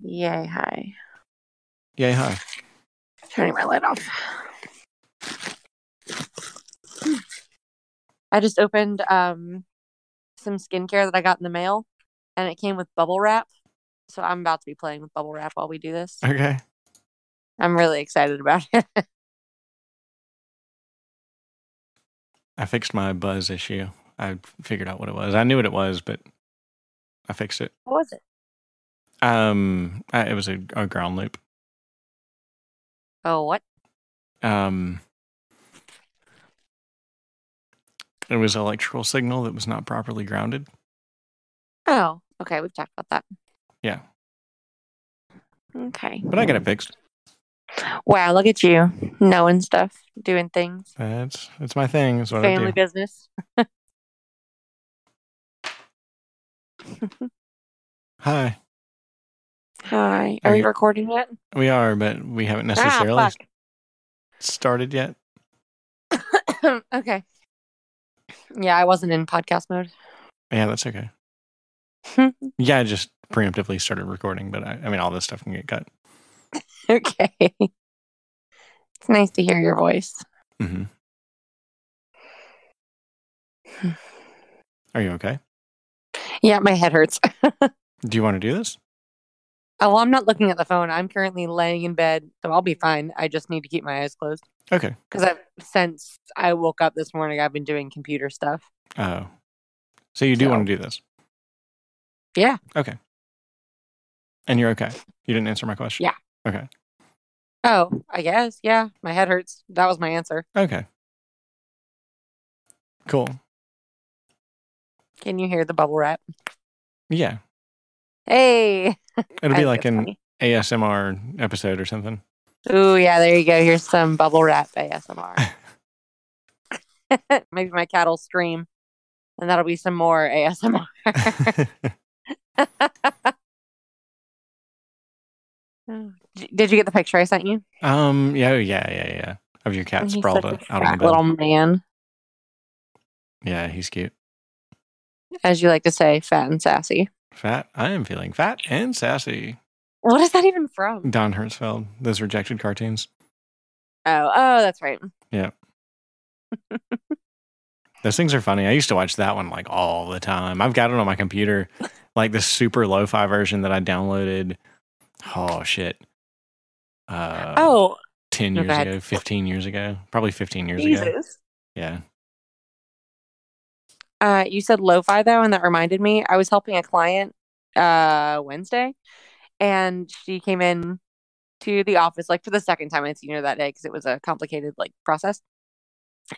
Yay, hi. Yay, hi. Turning my light off. I just opened some skincare that I got in the mail, and it came with bubble wrap. So I'm about to be playing with bubble wrap while we do this. Okay. I'm really excited about it. I fixed my buzz issue. I figured out what it was. I knew what it was, but I fixed it. What was it? It was a ground loop. Oh, what? It was an electrical signal that was not properly grounded. Oh, okay. We've talked about that. Yeah. Okay. But I got it fixed. Wow, look at you. Knowing stuff, doing things. It's my thing. It's what I do. Family business. Hi. Hi. Are you recording yet? We are, but we haven't necessarily started yet. Okay. Yeah, I wasn't in podcast mode. Yeah, that's okay. Yeah, I just preemptively started recording, but I mean, all this stuff can get cut. Okay. It's nice to hear your voice. Mm-hmm. Are you okay? Yeah, my head hurts. Do you want to do this? Oh, well, I'm not looking at the phone. I'm currently laying in bed, so I'll be fine. I just need to keep my eyes closed. Okay. Because since I woke up this morning, I've been doing computer stuff. Oh. So you do want to do this? Yeah. Okay. And you're okay? You didn't answer my question? Yeah. Okay. Oh, I guess. Yeah. My head hurts. That was my answer. Okay. Cool. Can you hear the bubble wrap? Yeah. Hey. It'll be like an ASMR episode or something. Ooh, yeah. There you go. Here's some bubble wrap ASMR. Maybe my cat will scream, and that'll be some more ASMR. Did you get the picture I sent you? Yeah. Of your cat sprawled out on the bed. Little man. Yeah, he's cute. As you like to say, fat and sassy. Fat. I am feeling fat and sassy. What is that even from? Don Hertzfeld. Those rejected cartoons. Oh, that's right. Yeah. Those things are funny. I used to watch that one like all the time. I've got it on my computer, like the super lo-fi version that I downloaded. Oh shit. 10 years ago, 15 years ago, probably 15 years ago. Yeah. You said lo-fi though, and that reminded me. I was helping a client Wednesday, and she came in to the office like for the second time I'd seen her that day because it was a complicated like process.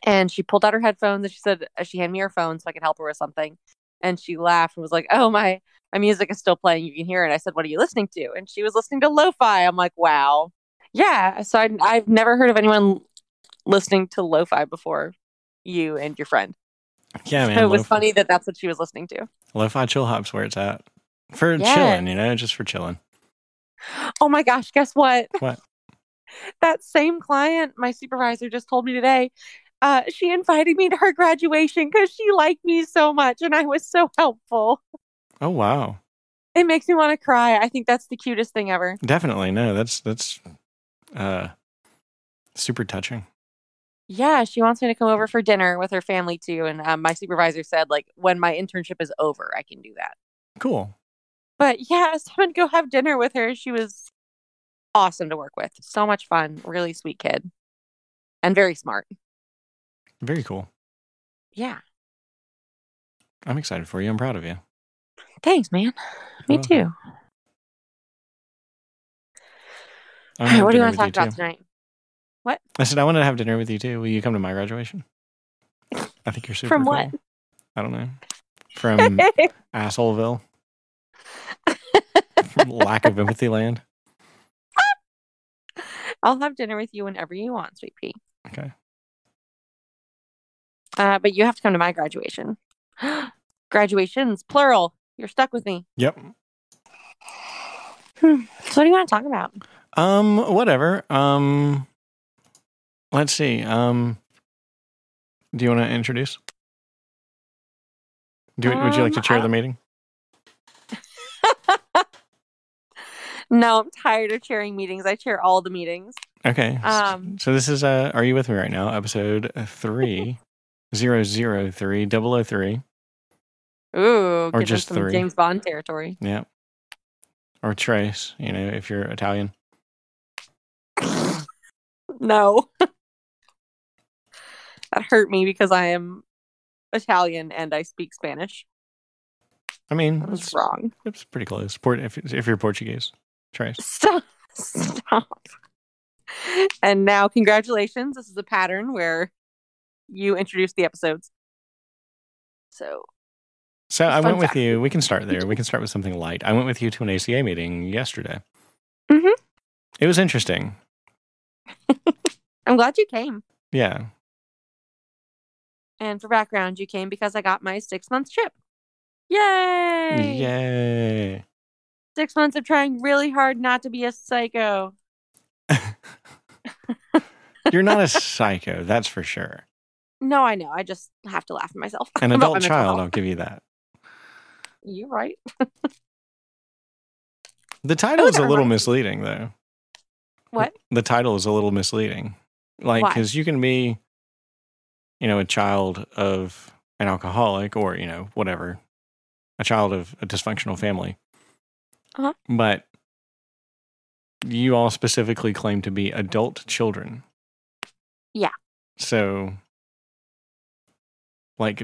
And she pulled out her headphones and she said she handed me her phone so I could help her with something. And she laughed and was like, "Oh, my music is still playing. You can hear it." I said, "What are you listening to?" And she was listening to lo-fi. I'm like, wow. Yeah. So I've never heard of anyone listening to lo-fi before you and your friend. Yeah, man. So it was funny that that's what she was listening to. Lo-fi chill hop's where it's at. For chilling, just for chilling. Oh my gosh, guess what? What? That same client, my supervisor just told me today, she invited me to her graduation because she liked me so much and I was so helpful. Oh, wow. It makes me want to cry. I think that's the cutest thing ever. Definitely. No, that's super touching. Yeah, she wants me to come over for dinner with her family too. And my supervisor said, like, when my internship is over, I can do that. Cool. But yeah, so I'm going to go have dinner with her. She was awesome to work with. So much fun. Really sweet kid. And very smart. Very cool. Yeah. I'm excited for you. I'm proud of you. Thanks, man. Me too. What do you want to talk about tonight? What? I said I wanted to have dinner with you too. Will you come to my graduation? I think you're super From cool. what? I don't know. From Assholeville. From lack of empathy land. I'll have dinner with you whenever you want, Sweet Pea. Okay. But you have to come to my graduation. Graduations, plural. You're stuck with me. Yep. So what do you want to talk about? Whatever. Let's see. Do you want to introduce? Would you like to chair the meeting? No, I'm tired of chairing meetings. I chair all the meetings. Okay. So this is Are You With Me Right Now? Episode 3003 Ooh, or getting just some 3. James Bond territory. Yeah. Or Trace, if you're Italian. No. That hurt me because I am Italian and I speak Spanish. I mean, That was wrong. It's pretty close. If you're Portuguese, Trace. Stop. And now, congratulations. This is a pattern where you introduce the episodes. So I went with you. We can start there. We can start with something light. I went with you to an ACA meeting yesterday. Mm-hmm. It was interesting. I'm glad you came. Yeah. And for background, you came because I got my 6-month chip. Yay! Yay! 6 months of trying really hard not to be a psycho. You're not a psycho, that's for sure. No, I know. I just have to laugh at myself. An adult child, I'll give you that. You're right. The title is a little misleading, though. What? The title is a little misleading. Like, because you can be, a child of an alcoholic or, whatever, a child of a dysfunctional family. Uh-huh. But you all specifically claim to be adult children. Yeah. So, like,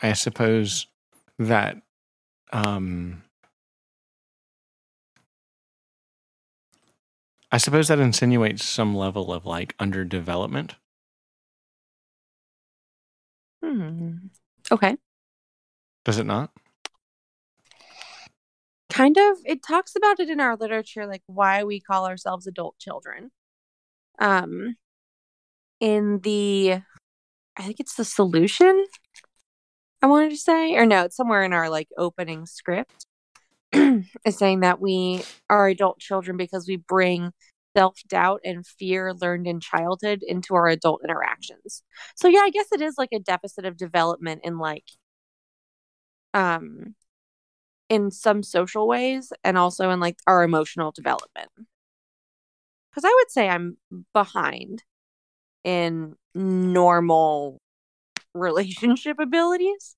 I suppose that insinuates some level of like underdevelopment. Okay. Does it not? Kind of. It talks about it in our literature, like why we call ourselves adult children. In the, I think it's the solution, I wanted to say, or no, it's somewhere in our like opening script. Is saying that we are adult children because we bring self-doubt and fear learned in childhood into our adult interactions. So yeah, I guess it is like a deficit of development in like in some social ways and also in like our emotional development. Because I would say I'm behind in normal relationship abilities.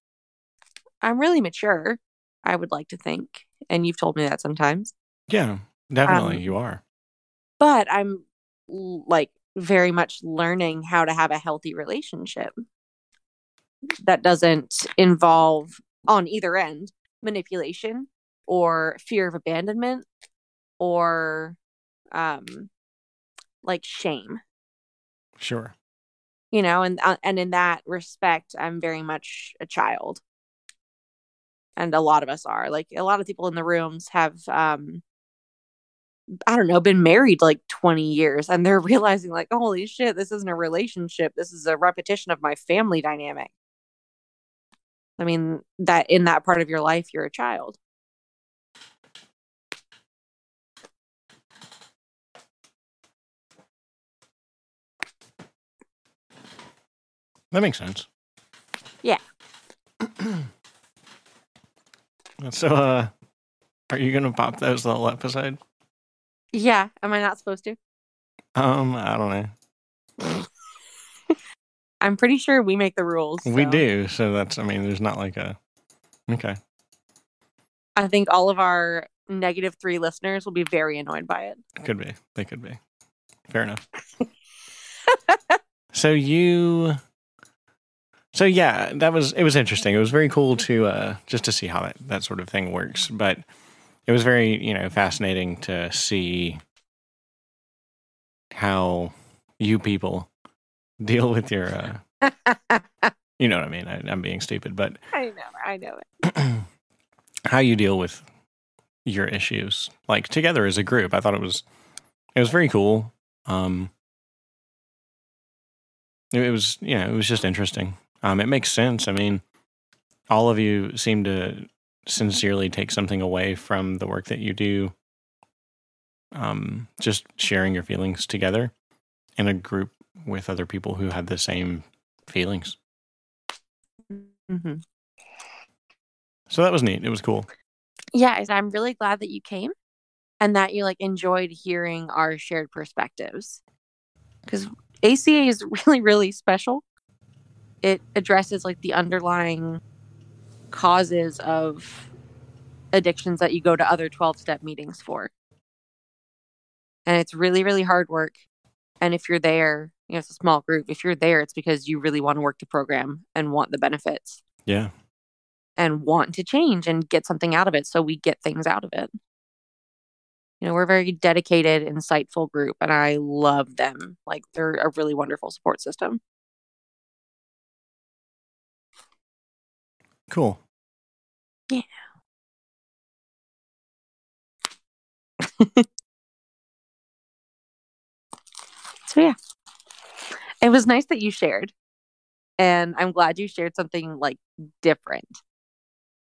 I'm really mature, I would like to think. And you've told me that sometimes. Yeah, definitely you are. But I'm like very much learning how to have a healthy relationship that doesn't involve on either end manipulation or fear of abandonment or like shame. Sure. And in that respect, I'm very much a child. And a lot of us are. Like a lot of people in the rooms have I don't know, been married like 20 years and they're realizing like, holy shit, this isn't a relationship. This is a repetition of my family dynamic. I mean, that in that part of your life, you're a child. That makes sense. Yeah. So, are you going to pop those the whole episode? Yeah. Am I not supposed to? I don't know. I'm pretty sure we make the rules. So. We do. So there's not like a... Okay. I think all of our -3 listeners will be very annoyed by it. Could be. They could be. Fair enough. So yeah, it was interesting. It was very cool to just to see how that sort of thing works. But it was very, fascinating to see how you people deal with your you know what I mean. I'm being stupid, but I know it. How you deal with your issues, like together as a group. I thought it was very cool. It was just interesting. It makes sense. I mean, all of you seem to sincerely take something away from the work that you do. Just sharing your feelings together in a group with other people who had the same feelings. Mm-hmm. So that was neat. It was cool. Yeah, I'm really glad that you came. and that you like enjoyed hearing our shared perspectives. Because ACA is really, really special. It addresses like the underlying causes of addictions that you go to other 12-step meetings for. And it's really, really hard work. And if you're there, it's a small group. If you're there, it's because you really want to work the program and want the benefits. Yeah. And want to change and get something out of it. So we get things out of it. We're a very dedicated, insightful group, and I love them. Like, they're a really wonderful support system. Cool. Yeah. So, yeah. It was nice that you shared. And I'm glad you shared something, like, different.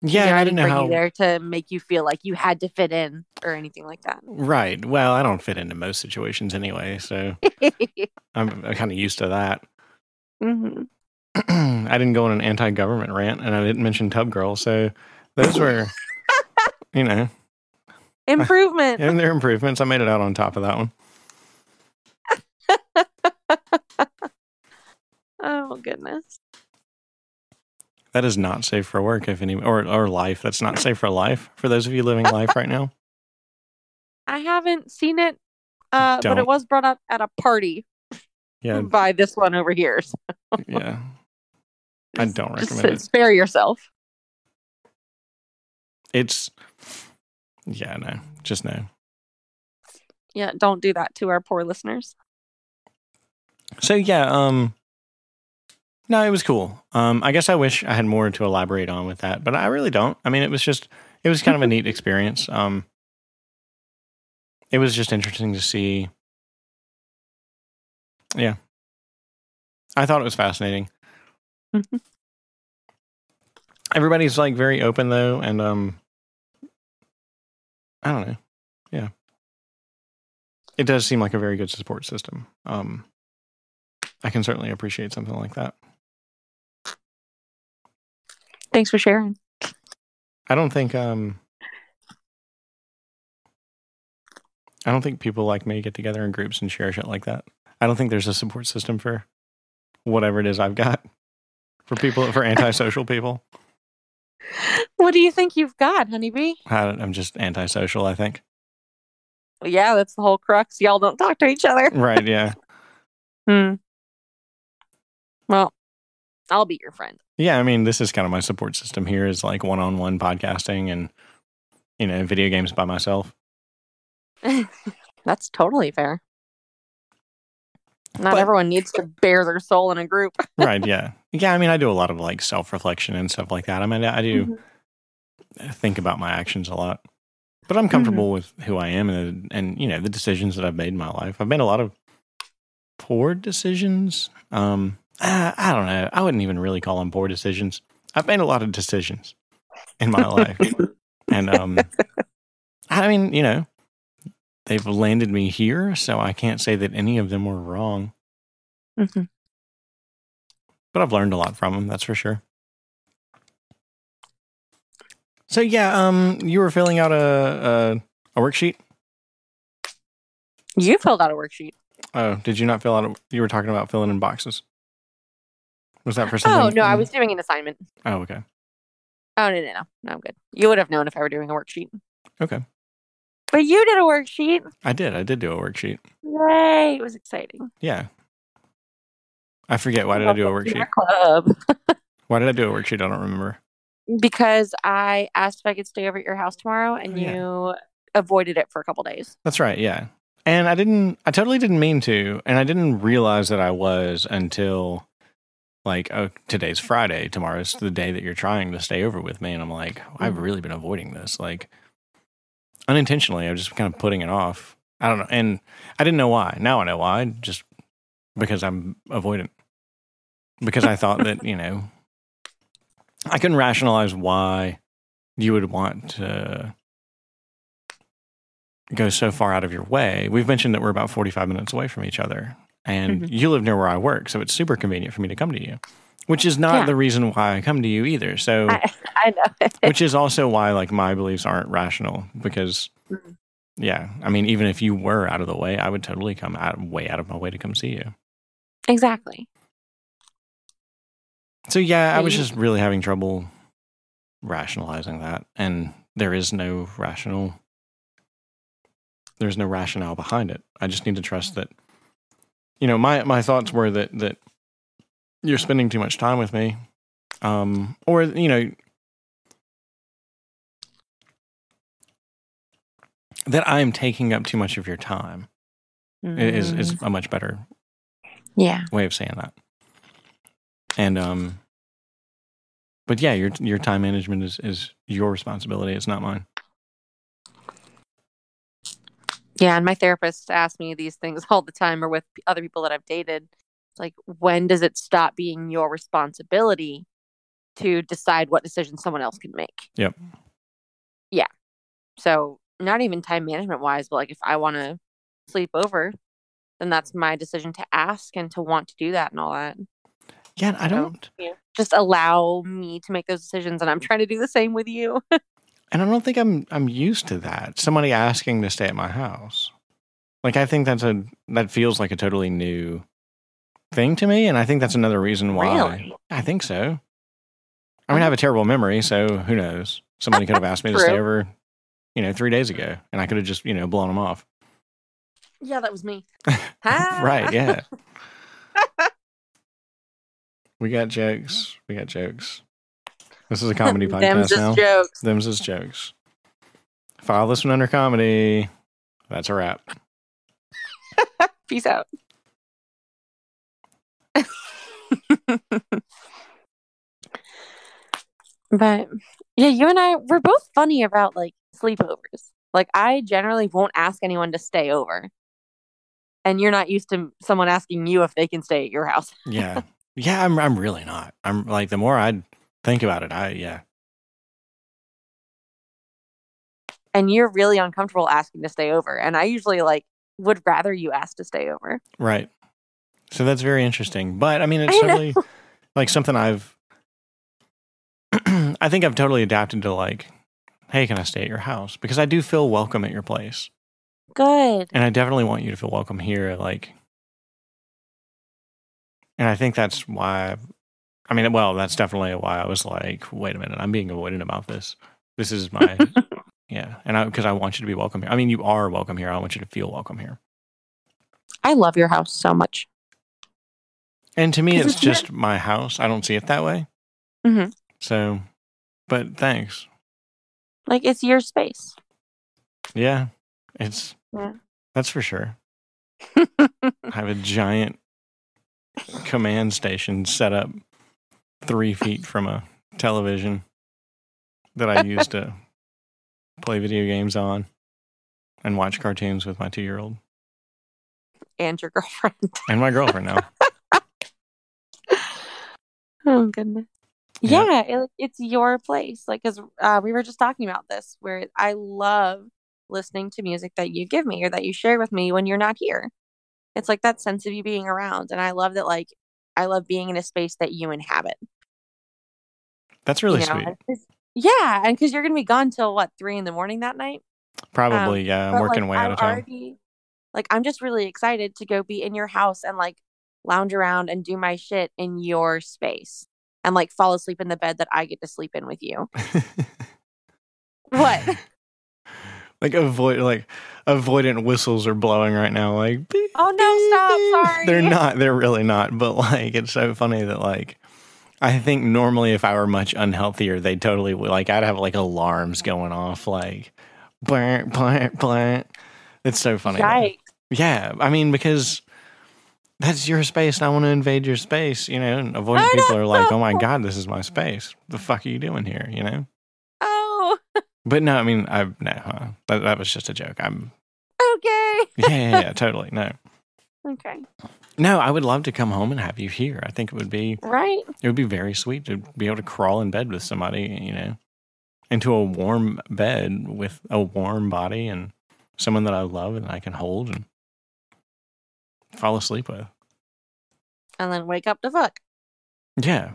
Yeah, I didn't know how... there to make you feel like you had to fit in or anything like that. Right. Well, I don't fit into most situations anyway, so I'm kind of used to that. Mm-hmm. I didn't go on an anti-government rant, and I didn't mention Tub Girl, so those were, improvement. And they're improvements. I made it out on top of that one. Oh, goodness. That is not safe for work, or life. That's not safe for life. For those of you living life right now. I haven't seen it, but it was brought up at a party. Yeah. By this one over here. So. Yeah. I don't recommend it. Spare yourself. No. Just no. Yeah, don't do that to our poor listeners. So yeah, no, it was cool. I guess I wish I had more to elaborate on with that, but I really don't. I mean, it was kind of a neat experience. It was just interesting to see. Yeah. I thought it was fascinating. Mm-hmm. Everybody's like very open though, and I don't know. Yeah. It does seem like a very good support system. I can certainly appreciate something like that. Thanks for sharing. I don't think people like me get together in groups and share shit like that. I don't think there's a support system for whatever it is I've got for antisocial people. What do you think you've got, honeybee? I'm just antisocial, I think. Well, yeah, that's the whole crux. Y'all don't talk to each other. Right, yeah. Well, I'll be your friend. Yeah, I mean, this is kind of my support system here is like one-on-one podcasting and, video games by myself. That's totally fair. Not everyone needs to bare their soul in a group. Right, yeah. Yeah, I mean, I do a lot of like self-reflection and stuff like that. I mean, I do think about my actions a lot. But I'm comfortable with who I am and the decisions that I've made in my life. I've made a lot of poor decisions. I don't know. I wouldn't even really call them poor decisions. I've made a lot of decisions in my life. And I mean, they've landed me here, so I can't say that any of them were wrong. Mm-hmm. But I've learned a lot from them, that's for sure. So yeah, you were filling out a worksheet? You filled out a worksheet. Oh, did you not fill out you were talking about filling in boxes? Was that for something? Oh, no, I was doing an assignment. Oh, okay. Oh, no, I'm good. You would have known if I were doing a worksheet. Okay. But you did a worksheet. I did do a worksheet. Yay, it was exciting. Yeah. I forget, why did I do a worksheet? Club. Why did I do a worksheet? I don't remember. Because I asked if I could stay over at your house tomorrow, and you avoided it for a couple days. That's right, yeah. And I totally didn't mean to, and I didn't realize that I was until, like, oh, today's Friday, tomorrow's the day that you're trying to stay over with me, and I'm like, I've really been avoiding this, like, unintentionally. I'm just kind of putting it off. I don't know, and I didn't know why. Now I know why, just because I'm avoidant. Because I thought that, I couldn't rationalize why you would want to go so far out of your way. We've mentioned that we're about 45 minutes away from each other, and you live near where I work, so it's super convenient for me to come to you, which is not the reason why I come to you either. So I know. Which is also why, like, my beliefs aren't rational, because Yeah. I mean, even if you were out of the way, I would totally come way out of my way to come see you. Exactly. So yeah, I was just really having trouble rationalizing that, and there's no rationale behind it. I just need to trust that, my thoughts were that you're spending too much time with me, or that I am taking up too much of your time is a much better way of saying that. And but yeah, your time management is your responsibility. It's not mine. Yeah, and my therapist asks me these things all the time, or with other people that I've dated. It's like, when does it stop being your responsibility to decide what decisions someone else can make? Yep. Yeah. So not even time management wise, but like if I want to sleep over, then that's my decision to ask and to want to do that and all that. Yeah, I don't. Just allow me to make those decisions, and I'm trying to do the same with you. And I don't think I'm used to that. Somebody asking to stay at my house. Like, I think that feels like a totally new thing to me, and I think that's another reason why. Really? I think so. I mean, I have a terrible memory, so who knows? Somebody could have asked me to stay over, 3 days ago, and I could have just, blown them off. Yeah, that was me. Right, yeah. We got jokes. This is a comedy podcast now. Them's is jokes. File this one under comedy. That's a wrap. Peace out. But yeah, you and I, we're both funny about like sleepovers. Like, I generally won't ask anyone to stay over. And you're not used to someone asking you if they can stay at your house. Yeah. Yeah, I'm really not. I'm like, the more I think about it, yeah. And you're really uncomfortable asking to stay over. And I usually like would rather you ask to stay over. Right. So that's very interesting. But I mean, it's totally like something I think I've totally adapted to, like, hey, can I stay at your house? Because I do feel welcome at your place. Good. And I definitely want you to feel welcome here. Like, and I think that's why, that's definitely why I was like, wait a minute, I'm being avoidant about this. This is my, yeah. And because I want you to be welcome here. I mean, you are welcome here. I want you to feel welcome here. I love your house so much. And to me, it's just my house. I don't see it that way. Mm-hmm. So, but thanks. Like, it's your space. Yeah, that's for sure. I have a giant command station set up 3 feet from a television that I use to play video games on and watch cartoons with my 2-year-old. And your girlfriend. And my girlfriend now. Oh, goodness. Yeah, it's your place. Like, because we were just talking about this, where I love listening to music that you give me or that you share with me when you're not here. It's like that sense of you being around. And I love that, like, I love being in a space that you inhabit. That's really sweet. Yeah, and because you're going to be gone till, what, 3 a.m. that night? Probably, yeah. I'm working way out of town. I'm just really excited to go be in your house and, like, lounge around and do my shit in your space. And, like, fall asleep in the bed that I get to sleep in with you. What? Like, avoidant whistles are blowing right now. Like, oh no, stop! Sorry. They're not. They're really not. But, like, it's so funny that, like, I think normally if I were much unhealthier, they totally would. Like, I'd have, like, alarms going off, like, blank, blank, blank. It's so funny. Yikes. Yeah, I mean, because that's your space and I want to invade your space, and avoidant people are like, oh my God, this is my space. What the fuck are you doing here, Oh. But no, I mean, that was just a joke. I'm okay. Yeah, totally. No. Okay. No, I would love to come home and have you here. I think it would be right. It would be very sweet to be able to crawl in bed with somebody, into a warm bed with a warm body and someone that I love and I can hold and fall asleep with. And then wake up to fuck. Yeah.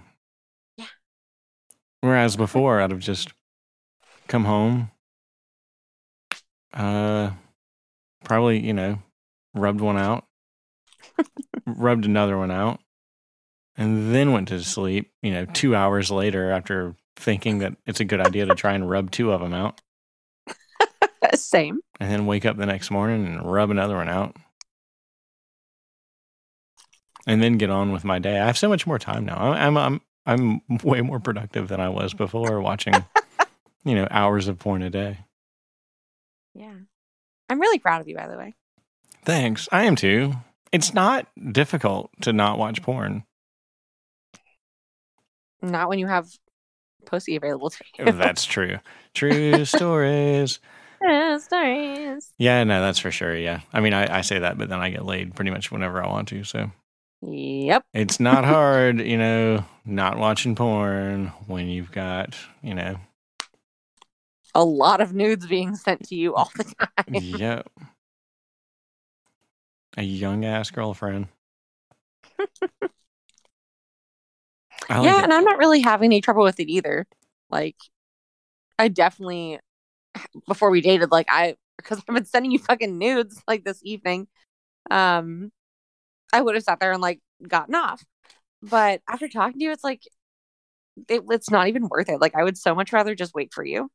Yeah. Whereas before, I'd have just come home, Probably, rubbed one out, rubbed another one out, and then went to sleep, 2 hours later after thinking that it's a good idea to try and rub 2 of them out. Same. And then wake up the next morning and rub another one out. And then get on with my day. I have so much more time now. I'm way more productive than I was before watching, hours of porn a day. Yeah. I'm really proud of you, by the way. Thanks. I am too. It's not difficult to not watch porn. Not when you have pussy available to you. That's true. True stories. Stories. Yeah, no, that's for sure. Yeah. I mean, I say that, but then I get laid pretty much whenever I want to. So, yep. It's not hard, not watching porn when you've got, a lot of nudes being sent to you all the time. Yep. A young ass girlfriend. Yeah, and I'm not really having any trouble with it either. Like, I definitely, before we dated, because I've been sending you fucking nudes like this evening, I would have sat there and gotten off. But after talking to you, it's like, it's not even worth it. Like, I would so much rather just wait for you.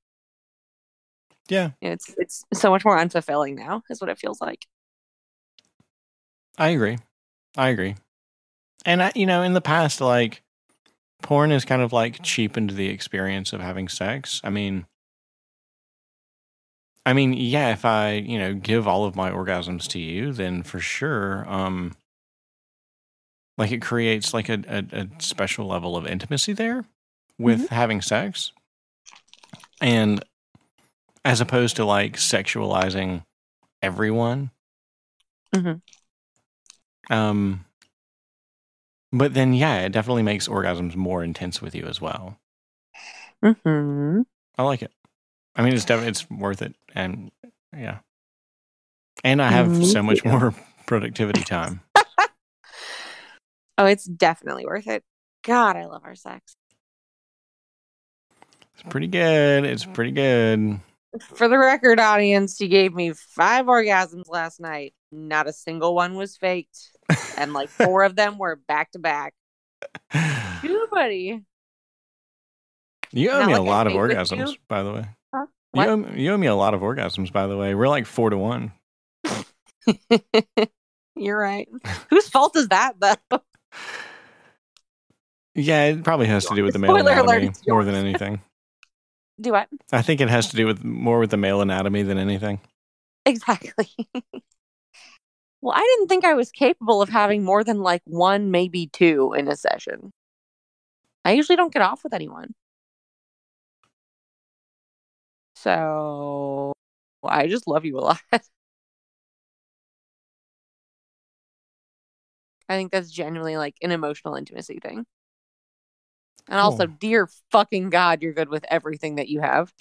Yeah. It's so much more unfulfilling now, is what it feels like. I agree. And, in the past, porn has kind of cheapened the experience of having sex. I mean, yeah, if I, give all of my orgasms to you, then for sure, it creates a special level of intimacy there with having sex. And as opposed to sexualizing everyone. But then, yeah, it definitely makes orgasms more intense with you as well. I like it. I mean, it's worth it. And yeah. And I have so much more productivity time. Oh, it's definitely worth it. God, I love our sex. It's pretty good. For the record, audience, you gave me 5 orgasms last night. Not a single one was faked. And 4 of them were back to back. You, buddy. You owe me a lot of orgasms, by the way. Huh? You owe me a lot of orgasms, by the way. We're 4-1. You're right. Whose fault is that, though? Yeah, it probably has to do with the male anatomy more than anything. Do what? I think it has to do more with the male anatomy than anything. Exactly. Well, I didn't think I was capable of having more than 1, maybe 2 in a session. I usually don't get off with anyone. So I just love you a lot. I think that's genuinely an emotional intimacy thing. And cool. Also, dear fucking God, you're good with everything that you have.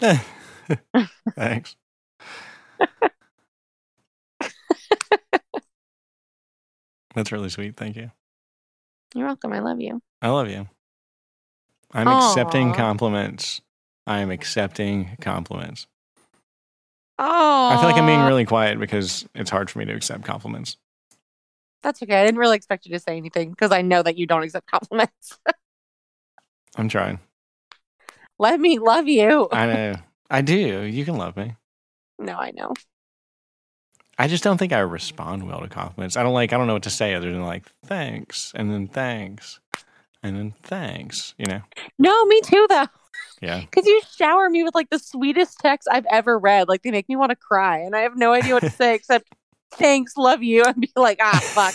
Thanks. That's really sweet. Thank you. You're welcome. I love you. I love you. I'm accepting compliments. I am accepting compliments. Oh. I feel like I'm being really quiet because it's hard for me to accept compliments. That's okay. I didn't really expect you to say anything because I know that you don't accept compliments. I'm trying. Let me love you. I know. I do. You can love me. No, I know. I just don't think I respond well to compliments. I don't know what to say other than thanks and then thanks and then thanks, No, me too though. Yeah. Because you shower me with the sweetest texts I've ever read. They make me want to cry and I have no idea what to say except thanks, love you, and be fuck.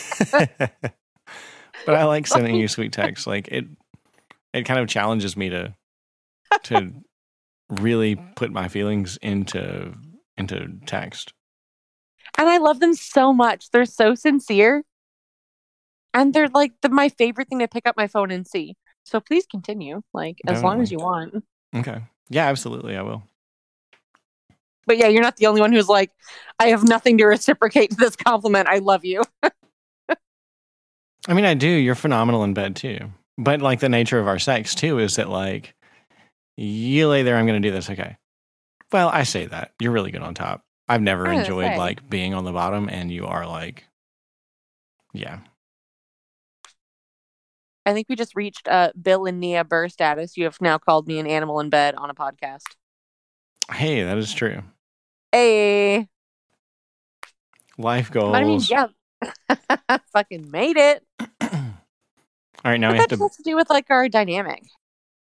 But I like sending you sweet texts. It kind of challenges me to really put my feelings into text. And I love them so much. They're so sincere. And they're my favorite thing to pick up my phone and see. So please continue, as long as you want. Okay. Yeah, absolutely. I will. But yeah, you're not the only one who's I have nothing to reciprocate to this compliment. I love you. I mean, I do. You're phenomenal in bed too. But the nature of our sex too is that you lay there, I'm going to do this. Okay. Well, I say that. You're really good on top. I've never I was gonna enjoyed say. like being on the bottom, and you are like, yeah. I think we just reached Bill and Nia Burr status. You have now called me an animal in bed on a podcast. Hey, that is true. Hey. Life But I mean, goals. yeah. Fucking made it. All right, now But we that have just to. has to do with like our dynamic.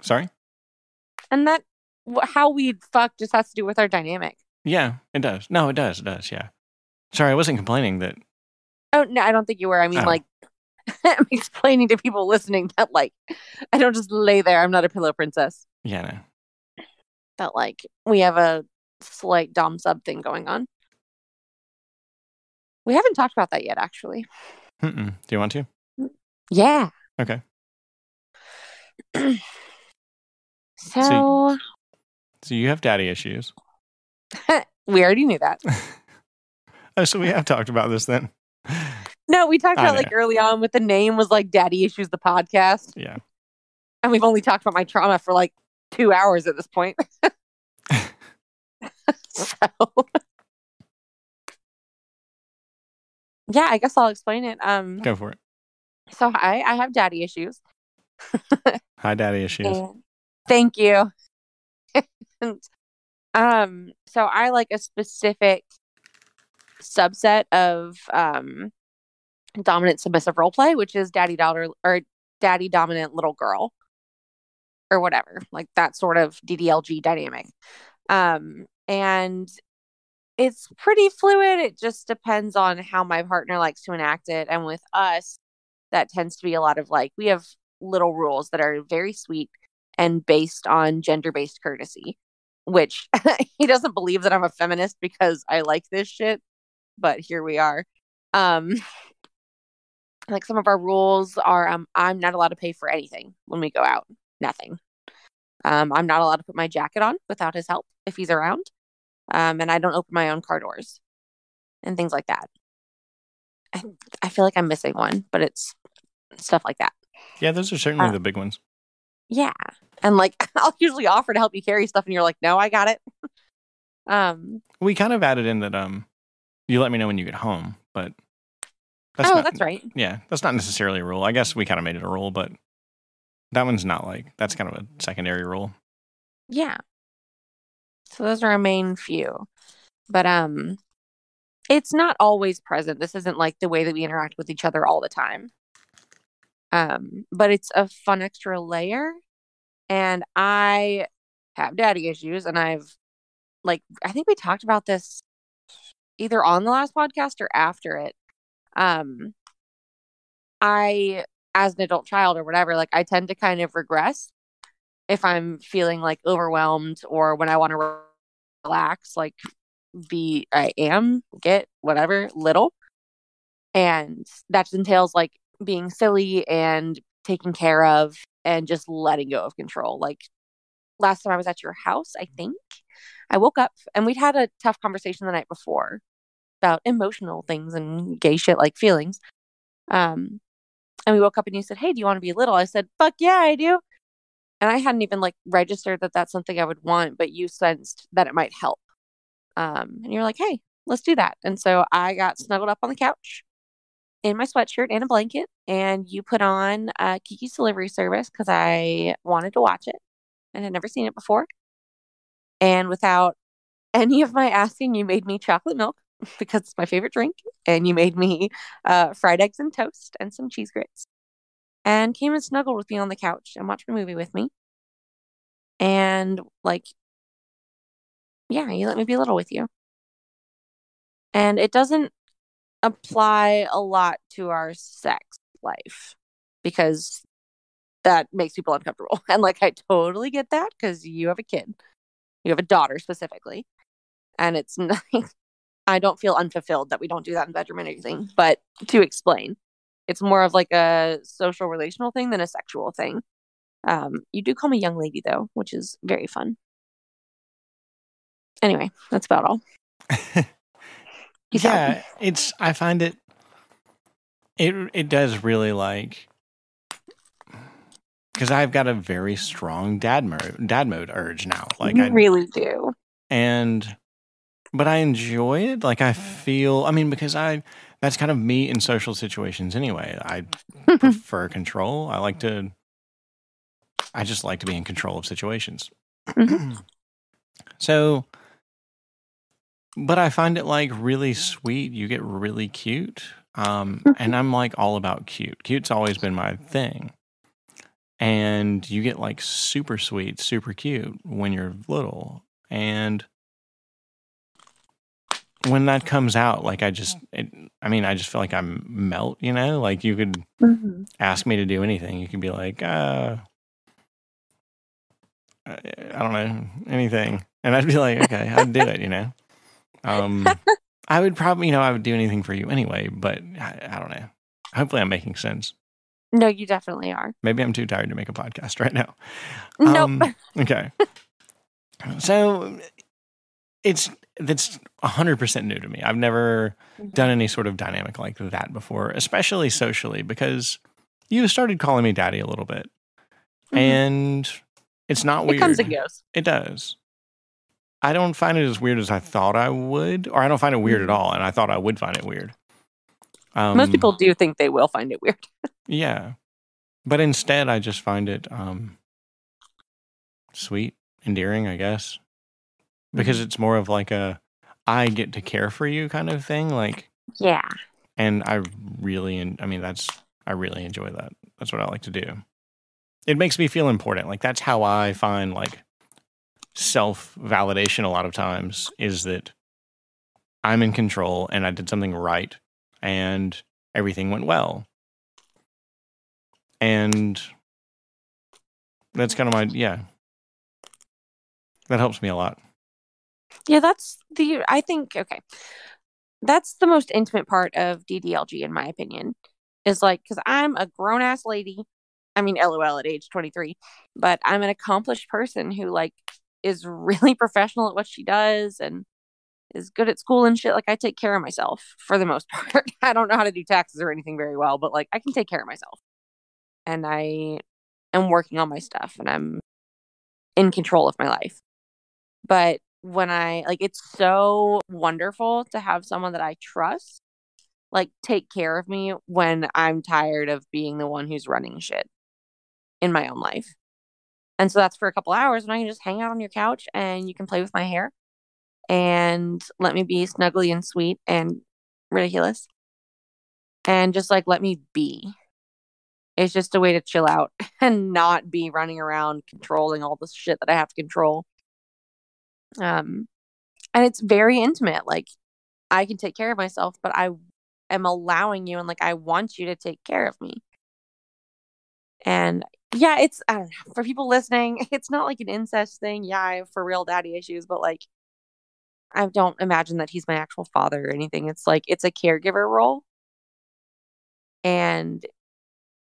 Sorry? And that how we fuck just has to do with our dynamic. Yeah, it does. No, it does. It does. Yeah. Sorry, I wasn't complaining that. Oh no, I don't think you were. I mean, like, I'm explaining to people listening that like I don't just lay there. I'm not a pillow princess. Yeah, no. That like we have a slight dom sub thing going on. We haven't talked about that yet, actually. Do you want to? Yeah. Okay. So you have daddy issues. we already knew that. Oh, so we have talked about this then. No, we talked about like early on with the name was like Daddy Issues, the podcast. Yeah. And we've only talked about my trauma for like 2 hours at this point. So yeah, I guess I'll explain it. Go for it. So I have daddy issues. Hi, daddy issues. Thank you. And, so I like a specific subset of dominant submissive role play, which is daddy daughter or daddy dominant little girl or whatever, like that sort of DDLG dynamic. And it's pretty fluid. It just depends on how my partner likes to enact it. And with us, that tends to be a lot of like, we have little rules that are very sweet and based on gender-based courtesy, which he doesn't believe that I'm a feminist because I like this shit, but here we are. Like some of our rules are, I'm not allowed to pay for anything when we go out. Nothing. I'm not allowed to put my jacket on without his help if he's around. And I don't open my own car doors and things like that. I feel like I'm missing one, but it's stuff like that. Yeah, those are certainly the big ones. Yeah. And like, I'll usually offer to help you carry stuff and you're like, no, I got it. We kind of added in that, you let me know when you get home, but that's right. Yeah, that's not necessarily a rule. I guess we kind of made it a rule, but that one's not like, that's kind of a secondary rule. Yeah. So those are our main few. But it's not always present. This isn't like the way that we interact with each other all the time. But it's a fun extra layer. And I have daddy issues, and I've like, I think we talked about this either on the last podcast or after it. I, as an adult child or whatever, like I tend to kind of regress if I'm feeling like overwhelmed or when I want to relax, like get whatever little. And that just entails like being silly and taken care of and just letting go of control. Like last time I was at your house, I think I woke up and we'd had a tough conversation the night before about emotional things and gay shit like feelings. And we woke up and you said, hey, do you want to be little? I said, fuck yeah, I do. And I hadn't even like registered that that's something I would want, but you sensed that it might help. And you're like, hey, let's do that. And so I got snuggled up on the couch in my sweatshirt and a blanket, and you put on Kiki's Delivery Service because I wanted to watch it and had never seen it before. And without any of my asking, you made me chocolate milk because it's my favorite drink. And you made me fried eggs and toast and some cheese grits. And came and snuggled with me on the couch and watched a movie with me. And like, yeah, you let me be little with you. And it doesn't apply a lot to our sex life because that makes people uncomfortable. And like, I totally get that because you have a kid. You have a daughter specifically. And it's not, I don't feel unfulfilled that we don't do that in bedroom or anything. But to explain, it's more of like a social relational thing than a sexual thing. You do call me young lady though, which is very fun. Anyway, that's about all. Yeah, I find it does really like, because I've got a very strong dad mode urge now. Like you really do. And but I enjoy it. Like I feel, I mean, because that's kind of me in social situations anyway. I prefer control. I just like to be in control of situations. So, but I find it like really sweet. You get really cute. And I'm like all about cute. Cute's always been my thing. And you get like super sweet, super cute when you're little. And when that comes out, like I just feel like I'm melt, you know? Like you could ask me to do anything. You could be like, I don't know, anything. And I'd be like, okay, I'd do it, you know? I would probably, I would do anything for you anyway, but I don't know. Hopefully I'm making sense. No, you definitely are. Maybe I'm too tired to make a podcast right now. Nope. Okay. So that's 100% new to me. I've never done any sort of dynamic like that before, especially socially, because you started calling me daddy a little bit. And it's not weird. It comes and goes. It does. I don't find it as weird as I thought I would, or I don't find it weird at all, and I thought I would find it weird. Most people do think they will find it weird. Yeah. But instead, I just find it sweet, endearing, I guess. Because it's more of like I get to care for you kind of thing. Like, yeah. And I really enjoy that. That's what I like to do. It makes me feel important. Like, that's how I find, like, self-validation a lot of times, is that I'm in control and I did something right and everything went well. And that's kind of that helps me a lot. Yeah, I think, okay. That's the most intimate part of DDLG, in my opinion, is like, because I'm a grown ass lady. I mean, LOL at age 23, but I'm an accomplished person who like is really professional at what she does and is good at school and shit. Like, I take care of myself for the most part. I don't know how to do taxes or anything very well, but like I can take care of myself. And I am working on my stuff and I'm in control of my life. But when it's so wonderful to have someone that I trust, like, take care of me when I'm tired of being the one who's running shit in my own life. And so that's for a couple hours when I can just hang out on your couch and you can play with my hair and let me be snuggly and sweet and ridiculous and just like let me be. It's just a way to chill out and not be running around controlling all the shit that I have to control. And it's very intimate. Like, I can take care of myself, but I am allowing you and like I want you to take care of me. And yeah, it's, I don't know, for people listening, it's not like an incest thing. Yeah, I have for real daddy issues, but like I don't imagine that he's my actual father or anything. It's like it's a caregiver role. And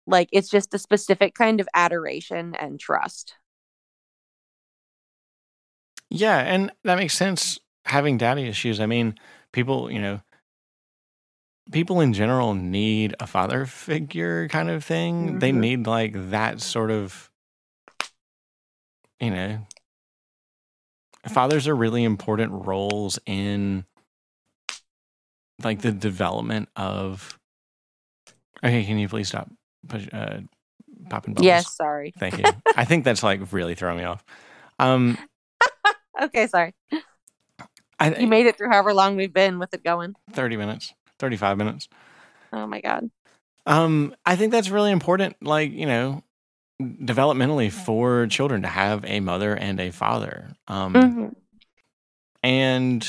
like it's just a specific kind of adoration and trust. Yeah, and that makes sense, having daddy issues. I mean, people in general need a father figure kind of thing. They need like that sort of, fathers are really important roles in like the development of. Okay, can you please stop popping bubbles? Yes, sorry. Thank you. I think that's like really throwing me off. Okay, sorry. You made it through however long we've been with it going. 30 minutes, 35 minutes. Oh my God. I think that's really important, like, developmentally for children to have a mother and a father. And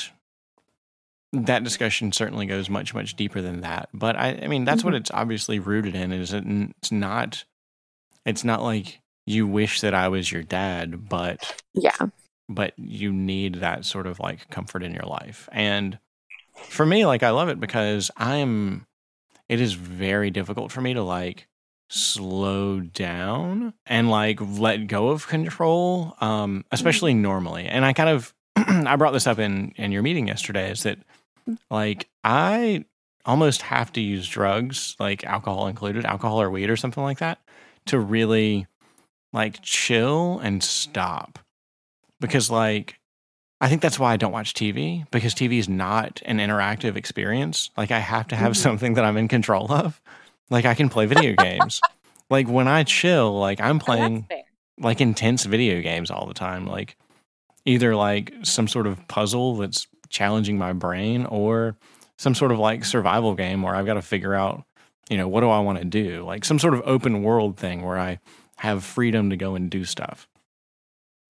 that discussion certainly goes much, much deeper than that. But I mean, that's what it's obviously rooted in, is it's not like you wish that I was your dad, but you need that sort of like comfort in your life. And for me, like, I love it because it is very difficult for me to like slow down and like let go of control, especially normally. And I kind of, I brought this up in your meeting yesterday, is that like, I almost have to use drugs, like alcohol included, alcohol or weed or something like that, to really like chill and stop. Because like I think that's why I don't watch TV, because TV is not an interactive experience. Like, I have to have Mhm. something that I'm in control of. Like, I can play video games. Like, when I chill, like, I'm Oh, that's playing fair. like intense video games all the time. Like, either like some sort of puzzle that's challenging my brain, or some sort of like survival game where I've got to figure out, what do I want to do? Like some sort of open world thing where I have freedom to go and do stuff.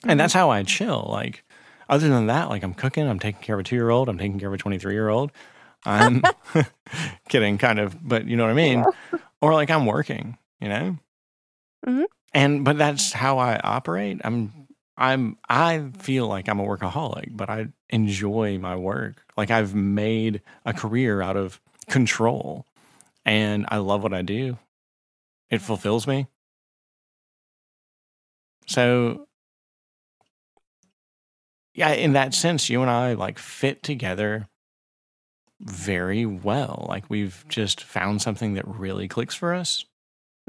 And that's how I chill. Like, other than that, like, I'm cooking, I'm taking care of a 2-year-old, I'm taking care of a 23-year-old. I'm kidding, kind of, but you know what I mean? Yeah. Or like I'm working, you know? Mhm. But that's how I operate. I feel like I'm a workaholic, but I enjoy my work. Like, I've made a career out of control, and I love what I do. It fulfills me. So, yeah, in that sense, you and I like fit together very well. Like, we've just found something that really clicks for us.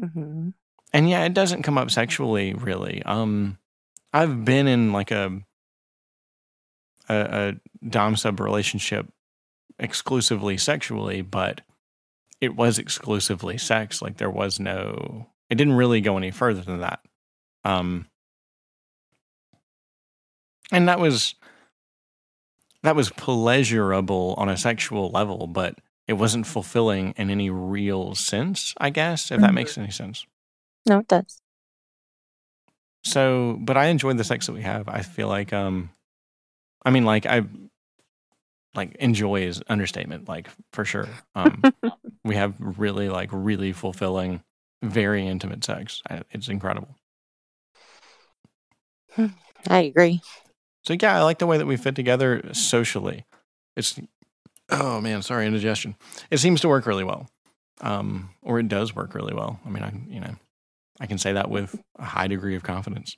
Mhm. And yeah, it doesn't come up sexually, really. I've been in like a dom sub relationship exclusively sexually, but it was exclusively sex. Like, there was no, it didn't really go any further than that. And that was pleasurable on a sexual level, but it wasn't fulfilling in any real sense, I guess, if that makes any sense. No, it does. So, but I enjoyed the sex that we have. I feel like, I mean, like enjoy is understatement, like, for sure. We have really, like, really fulfilling, very intimate sex. It's incredible. I agree. So yeah, I like the way that we fit together socially. It's, oh man, sorry, indigestion. It seems to work really well, or it does work really well. I mean, I can say that with a high degree of confidence.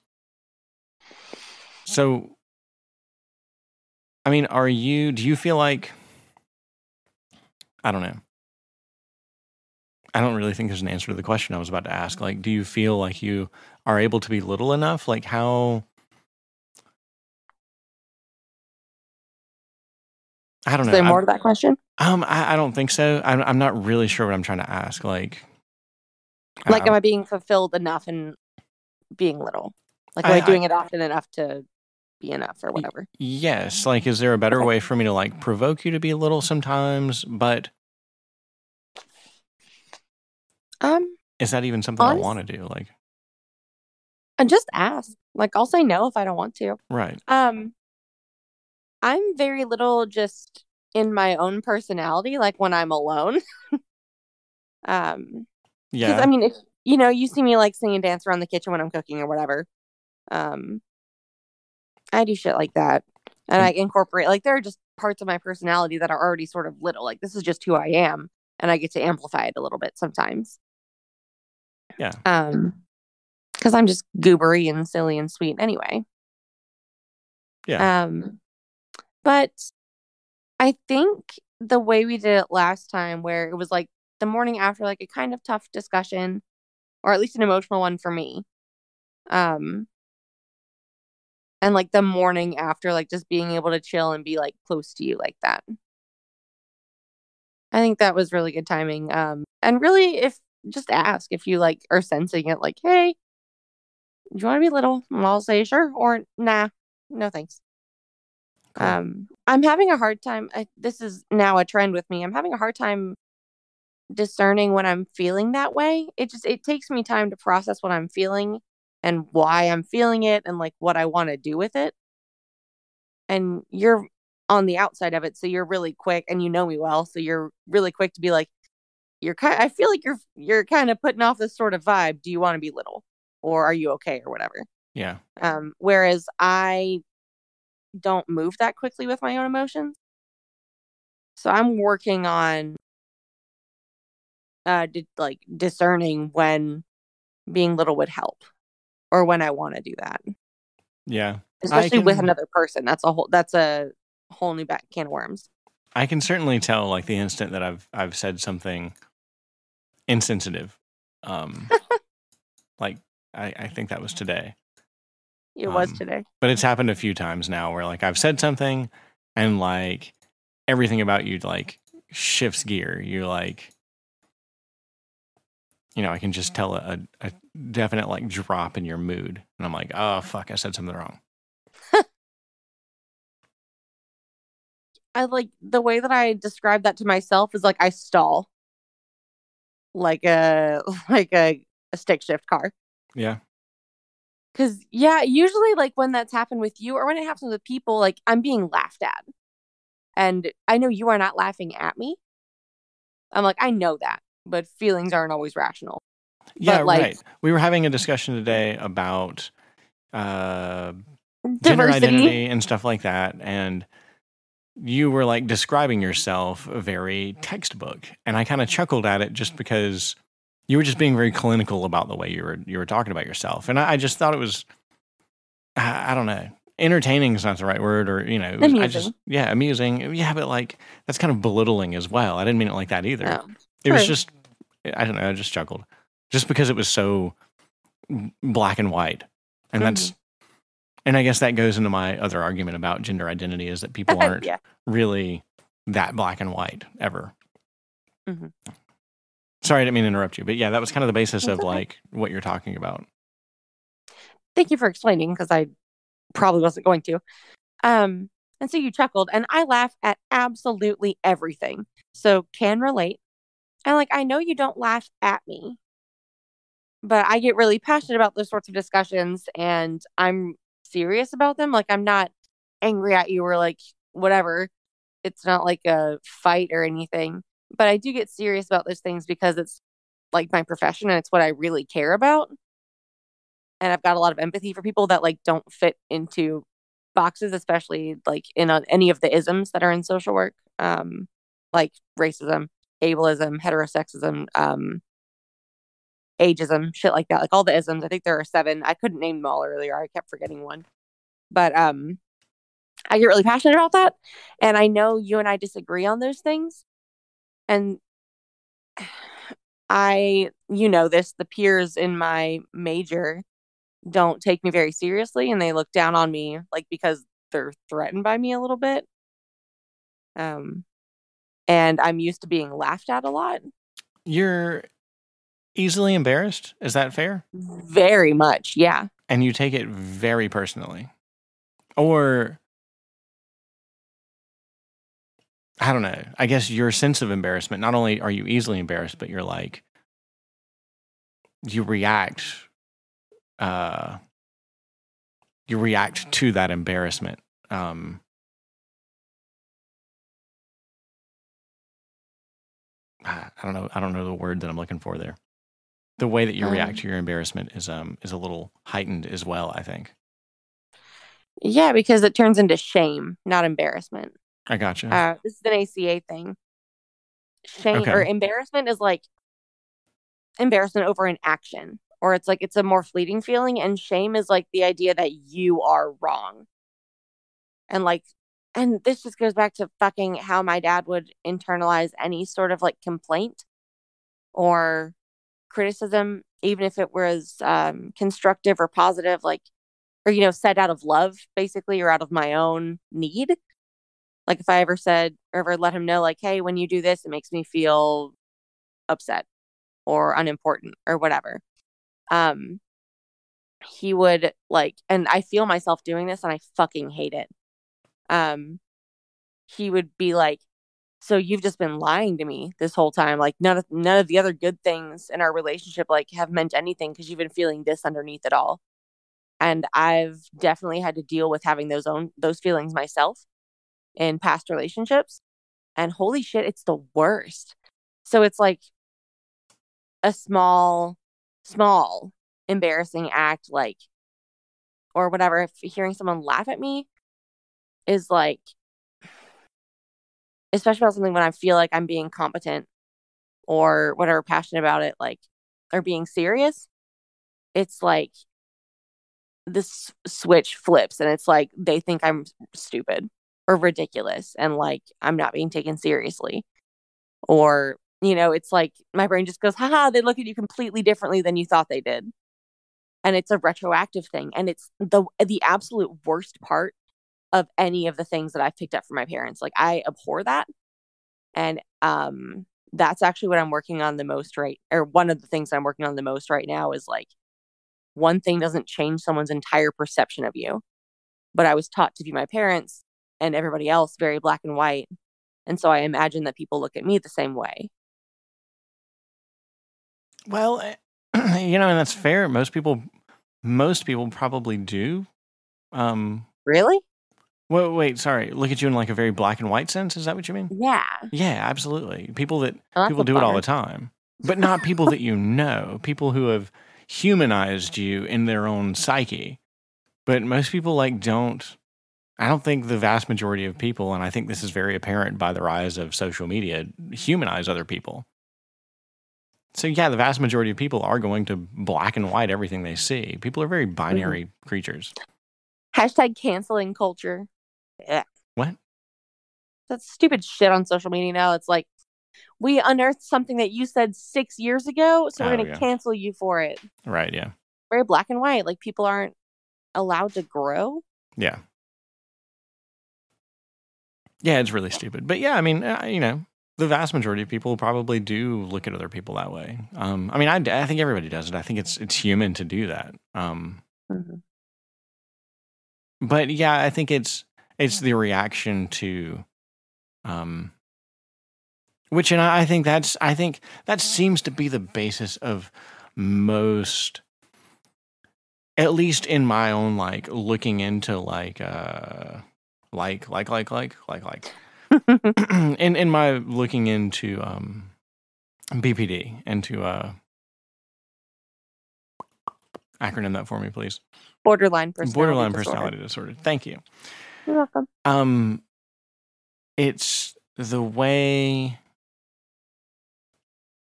So, I mean, do you feel like, I don't know. I don't really think there's an answer to the question I was about to ask. Like, do you feel like you are able to be little enough? Like, how, I don't Is know. there more to that question? I don't think so. I'm not really sure what I'm trying to ask. Like, Like, I am don't, I being fulfilled enough in being little? Like, am I I doing it often enough to be enough or whatever? yes. Like, is there a better Okay. way for me to like provoke you to be little sometimes? But is that even something I want Honest, to do? Like, and just ask. Like, I'll say no if I don't want to. right. Um, I'm very little just in my own personality, like when I'm alone. Because I Yeah. mean, if you see me like sing and dance around the kitchen when I'm cooking or whatever. Um, I do shit like that, and I And incorporate like there are just parts of my personality that are already sort of little. Like this is just who I am, and I get to amplify it a little bit sometimes. yeah. Because I'm just goobery and silly and sweet anyway. Yeah. Um, but I think the way we did it last time, where it was like the morning after, like a kind of tough discussion, or at least an emotional one for me. Um, and like the morning after, like just being able to chill and be like close to you like that. I think that was really good timing. And really, if just ask if you like are sensing it, like, hey, do you want to be little? And I'll say sure or nah, no thanks. Cool. I'm having a hard time. This is now a trend with me. I'm having a hard time discerning when I'm feeling that way. It takes me time to process what I'm feeling and why I'm feeling it and like what I want to do with it. And you're on the outside of it, so you're really quick and you know me well, so you're really quick to be like, I feel like you're kind of putting off this sort of vibe. Do you want to be little? Or are you okay or whatever? Yeah. Whereas I don't move that quickly with my own emotions. So I'm working on like discerning when being little would help or when I want to do that. Yeah. Especially with another person. That's a whole new can of worms. I can certainly tell, like, the instant that I've said something insensitive. Like, I think that was today. It was today. But it's happened a few times now where like I've said something and like everything about you like shifts gear. You're like, you know, I can just tell a definite like drop in your mood. And I'm like, oh, fuck, I said something wrong. I like the way that I describe that to myself is like I stall like a like a stick shift car. Yeah. Cause yeah, usually like when that's happened with you or when it happens with people, like I'm being laughed at. And I know you are not laughing at me. I'm like, I know that, but feelings aren't always rational. Yeah, but, like, right. We were having a discussion today about gender diversity. identity and stuff like that. And you were like describing yourself very textbook. And I kind of chuckled at it just because you were just being very clinical about the way you were talking about yourself. And I just thought it was, I don't know, entertaining is not the right word, or, you know, Amusing. Amusing. Yeah, but like, that's kind of belittling as well. I didn't mean it like that either. No. It was just, I don't know, I just chuckled. Just because it was so black and white. And that's, and I guess that goes into my other argument about gender identity is that people aren't really that black and white ever. Sorry, I didn't mean to interrupt you, but yeah, that was kind of the basis of like what you're talking about. Thank you for explaining, because I probably wasn't going to. And so you chuckled, and I laugh at absolutely everything. So can relate. And like, I know you don't laugh at me, but I get really passionate about those sorts of discussions, and I'm serious about them. Like, I'm not angry at you or like whatever. It's not like a fight or anything, but I do get serious about those things because it's like my profession and it's what I really care about. And I've got a lot of empathy for people that like don't fit into boxes, especially like in any of the isms that are in social work, like racism, ableism, heterosexism, ageism, shit like that. Like all the isms. I think there are 7. I couldn't name them all earlier. I kept forgetting one. But I get really passionate about that. And I know you and I disagree on those things. And you know this, the peers in my major don't take me very seriously, and they look down on me like because they're threatened by me a little bit. And I'm used to being laughed at a lot. You're easily embarrassed? Is that fair? Very much, yeah. And you take it very personally? Or, I don't know, I guess your sense of embarrassment, not only are you easily embarrassed, but you're like, you react to that embarrassment. I don't know the word that I'm looking for there. The way that you react to your embarrassment is a little heightened as well, I think. Yeah, because it turns into shame, not embarrassment. I gotcha. This is an ACA thing. Shame or embarrassment is like embarrassment over an action, or it's like it's a more fleeting feeling, and shame is like the idea that you are wrong. And like, and this just goes back to fucking how my dad would internalize any sort of like complaint or criticism, even if it was constructive or positive, like, or, you know, said out of love, basically, or out of my own need. Like if I ever said or ever let him know, like, hey, when you do this, it makes me feel upset or unimportant or whatever. He would like, and I feel myself doing this and I fucking hate it. He would be like, so you've just been lying to me this whole time. Like none of the other good things in our relationship like have meant anything because you've been feeling this underneath it all. And I've definitely had to deal with having those feelings myself in past relationships. And holy shit, it's the worst. So it's like a small embarrassing act, like, or whatever. If hearing someone laugh at me is like, especially about something when I feel like I'm being competent or whatever, passionate about it, like, or being serious, it's like this switch flips and it's like they think I'm stupid or ridiculous and like I'm not being taken seriously. Or, you know, it's like my brain just goes, haha, they look at you completely differently than you thought they did. and it's a retroactive thing, and it's the absolute worst part of any of the things that I've picked up from my parents. Like, I abhor that. And that's actually what I'm working on the most or one of the things I'm working on the most right now is like, one thing doesn't change someone's entire perception of you. But I was taught to view my parents and everybody else very black and white. And so I imagine that people look at me the same way. Well, and that's fair. Most people probably do. Really? Wait, sorry. Look at you in like a very black and white sense. Is that what you mean? Yeah. Yeah, absolutely. People do it bummer. all the time, but not people that you know. People who have humanized you in their own psyche. But most people don't. I don't think the vast majority of people, and I think this is very apparent by the rise of social media, humanize other people. So yeah, the vast majority of people are going to black and white everything they see. People are very binary creatures. Hashtag canceling culture. Yeah. What? That's stupid shit on social media now. It's like, we unearthed something that you said 6 years ago, so we're going to cancel you for it. Right, yeah. Very black and white. Like, people aren't allowed to grow. Yeah. Yeah, it's really stupid. But yeah, I mean, the vast majority of people probably do look at other people that way. I mean, I think everybody does it. I think it's human to do that. But yeah, I think it's the reaction to, which, and I think that seems to be the basis of most, at least in my own looking into in my looking into BPD, into acronym that for me, please. Borderline personality disorder. Thank you. You're welcome. It's the way,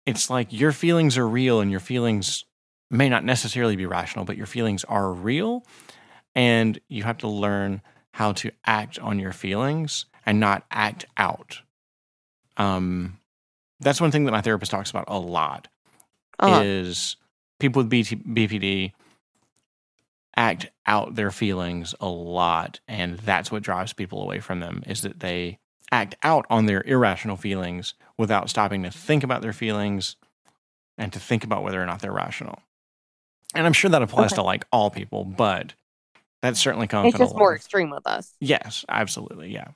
it's like your feelings are real, and your feelings may not necessarily be rational, but your feelings are real, and you have to learn how to act on your feelings and not act out. That's one thing that my therapist talks about a lot, is people with BPD act out their feelings a lot, and that's what drives people away from them, is that they act out on their irrational feelings without stopping to think about their feelings and to think about whether or not they're rational. And I'm sure that applies to all people, but that's certainly comes. It's just more extreme with us. Yes, absolutely, yeah.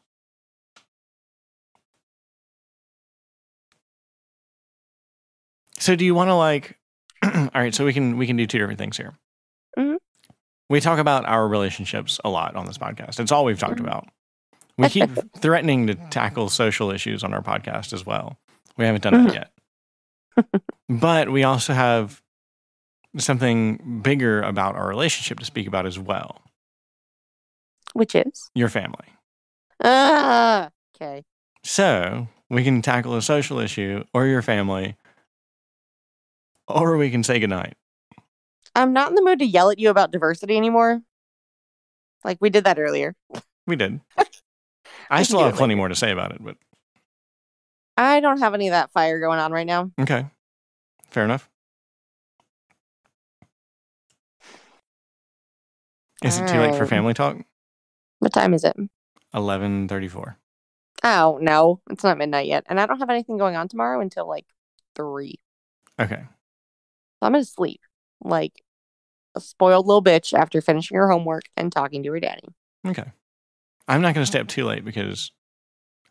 So do you want to all right, so we can do two different things here. Mm-hmm. We talk about our relationships a lot on this podcast. It's all we've talked about. We keep threatening to tackle social issues on our podcast as well. We haven't done that yet. But we also have something bigger about our relationship to speak about as well. Which is? Your family. Okay. So we can tackle a social issue or your family, or we can say goodnight. I'm not in the mood to yell at you about diversity anymore. Like, we did that earlier. We did. I still have plenty more to say about it, but I don't have any of that fire going on right now. Okay. Fair enough. Is it too late for family talk? What time is it? 11:34. Oh, no. It's not midnight yet. And I don't have anything going on tomorrow until 3. Okay. So I'm going to sleep like a spoiled little bitch after finishing her homework and talking to her daddy. Okay. I'm not going to stay up too late because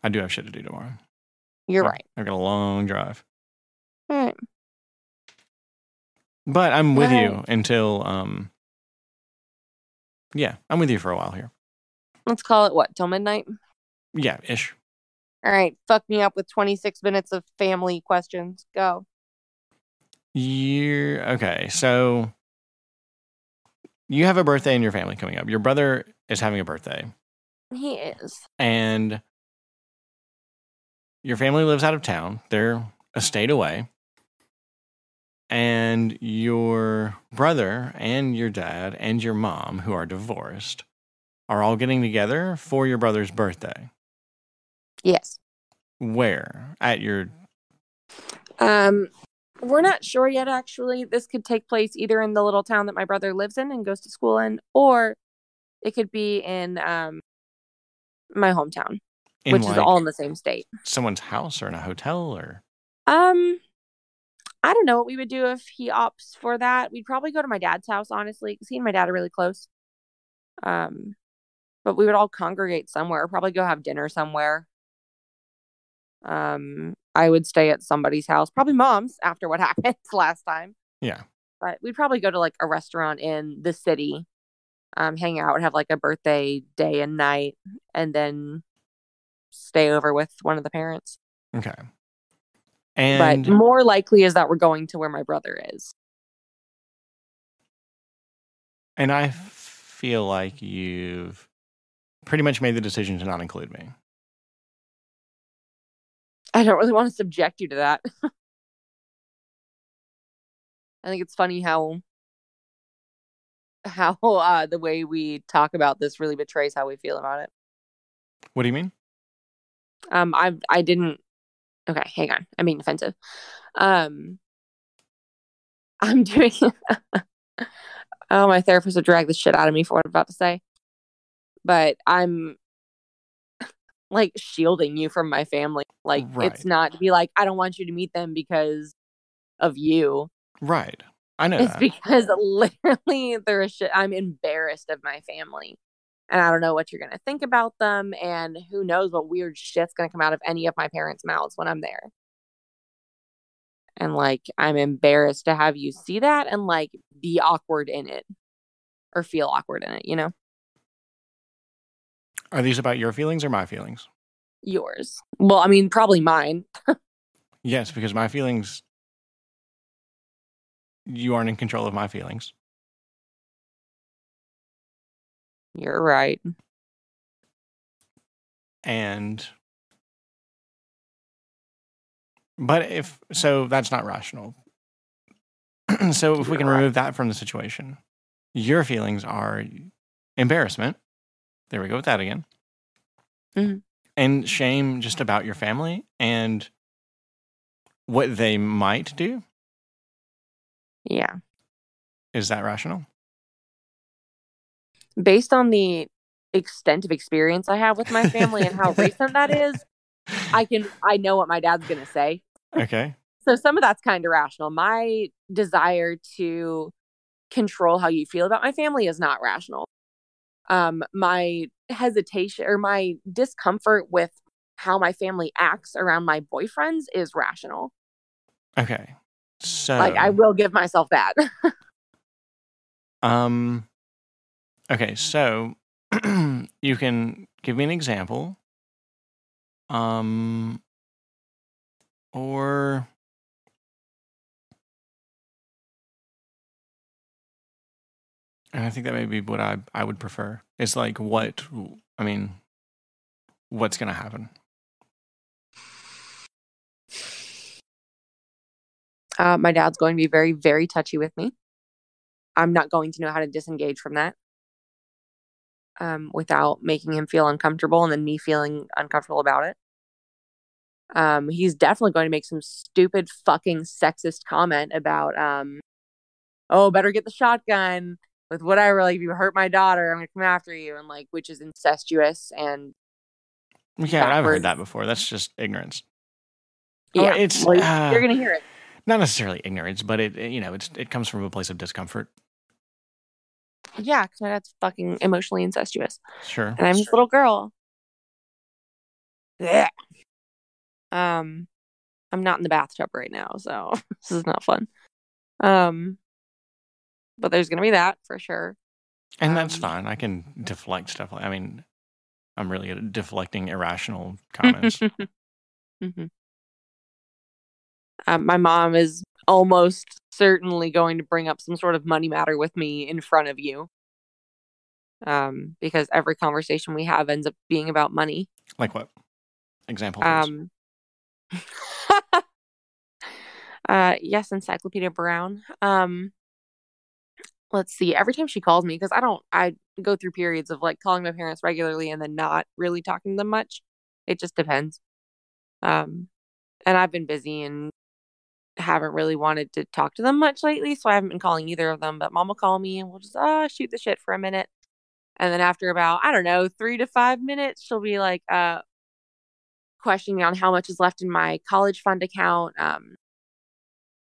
I do have shit to do tomorrow. You're right. I've got a long drive. All right. But I'm with you until, yeah, I'm with you for a while here. Let's call it what, till midnight? Yeah, ish. All right. Fuck me up with 26 minutes of family questions. Go. Okay, so you have a birthday in your family coming up. Your brother is having a birthday. He is. And your family lives out of town. They're a state away. And your brother and your dad and your mom, who are divorced, are all getting together for your brother's birthday. Yes. Where? At your... We're not sure yet, actually. This could take place either in the little town that my brother lives in and goes to school in, or it could be in my hometown, In which is like all in the same state. someone's house or in a hotel or? I don't know what we would do if he opts for that. We'd probably go to my dad's house, honestly, because he and my dad are really close. But we would all congregate somewhere, probably go have dinner somewhere. I would stay at somebody's house, probably mom's after what happened last time. Yeah. But we'd probably go to like a restaurant in the city, hang out, have like a birthday day and night, and then stay over with one of the parents. Okay. But more likely is that we're going to where my brother is. And I feel like you've pretty much made the decision to not include me. I don't really want to subject you to that. I think it's funny how the way we talk about this really betrays how we feel about it. What do you mean? I didn't. Okay, hang on. I'm being offensive. I'm doing. Oh, my therapist would drag the shit out of me for what I'm about to say. But I'm like shielding you from my family. Like, It's not to be like, I don't want you to meet them because of you. Right. I know it's because literally I'm embarrassed of my family. And I don't know what you're going to think about them. And who knows what weird shit's going to come out of any of my parents' mouths when I'm there. And like, I'm embarrassed to have you see that and like be awkward in it or feel awkward in it, you know? Are these about your feelings or my feelings? Yours. Well, I mean, probably mine. Yes, because my feelings, you aren't in control of my feelings. You're right. But that's not rational. So if we can remove that from the situation, your feelings are embarrassment. There we go with that again. Mm-hmm. And shame just about your family and what they might do. Yeah. Is that rational? Based on the extent of experience I have with my family and how recent that is, I know what my dad's going to say. Okay. So some of that's kind of rational. My desire to control how you feel about my family is not rational. My hesitation or my discomfort with how my family acts around my boyfriends is rational. Okay. So like I will give myself that. Okay, so you can give me an example. Or and I think that may be what I would prefer. It's like what's going to happen? My dad's going to be very, very touchy with me. I'm not going to know how to disengage from that without making him feel uncomfortable and then me feeling uncomfortable about it. He's definitely going to make some stupid fucking sexist comment about, better get the shotgun with whatever. Like, if you hurt my daughter, I'm going to come after you. And like, which is incestuous and yeah, I've heard that before. That's just ignorance. Yeah, you're going to hear it. Not necessarily ignorance, but it comes from a place of discomfort. Yeah, because my dad's fucking emotionally incestuous. Sure. And I'm this little girl. Yeah. I'm not in the bathtub right now, so this is not fun. But there's gonna be that for sure. And that's fine. I can deflect stuff. I'm really good at deflecting irrational comments. Mm-hmm. My mom is almost certainly going to bring up some sort of money matter with me in front of you. Because every conversation we have ends up being about money. Like what? Example, please. Yes, Encyclopedia Brown. Let's see. Every time she calls me, because I go through periods of like calling my parents regularly and then not really talking to them much. It just depends. And I've been busy and haven't really wanted to talk to them much lately, so I haven't been calling either of them. But mom will call me and we'll just shoot the shit for a minute. And then after about, I don't know, 3 to 5 minutes, she'll be like questioning me on how much is left in my college fund account.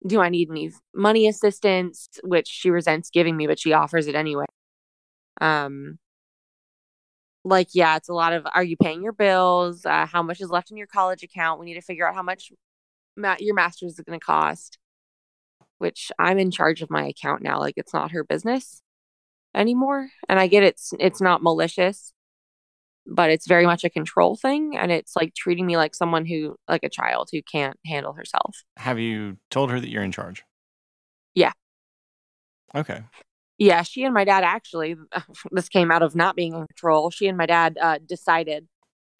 Do I need any money assistance, which she resents giving me, but she offers it anyway. Like, yeah, it's a lot of, are you paying your bills? How much is left in your college account? We need to figure out how much your master's is going to cost, which I'm in charge of my account now. Like, it's not her business anymore. And I get it's not malicious, but it's very much a control thing. And it's like treating me like someone like a child who can't handle herself. Have you told her that you're in charge? Yeah. Okay. Yeah, she and my dad actually, this came out of not being in control. She and my dad decided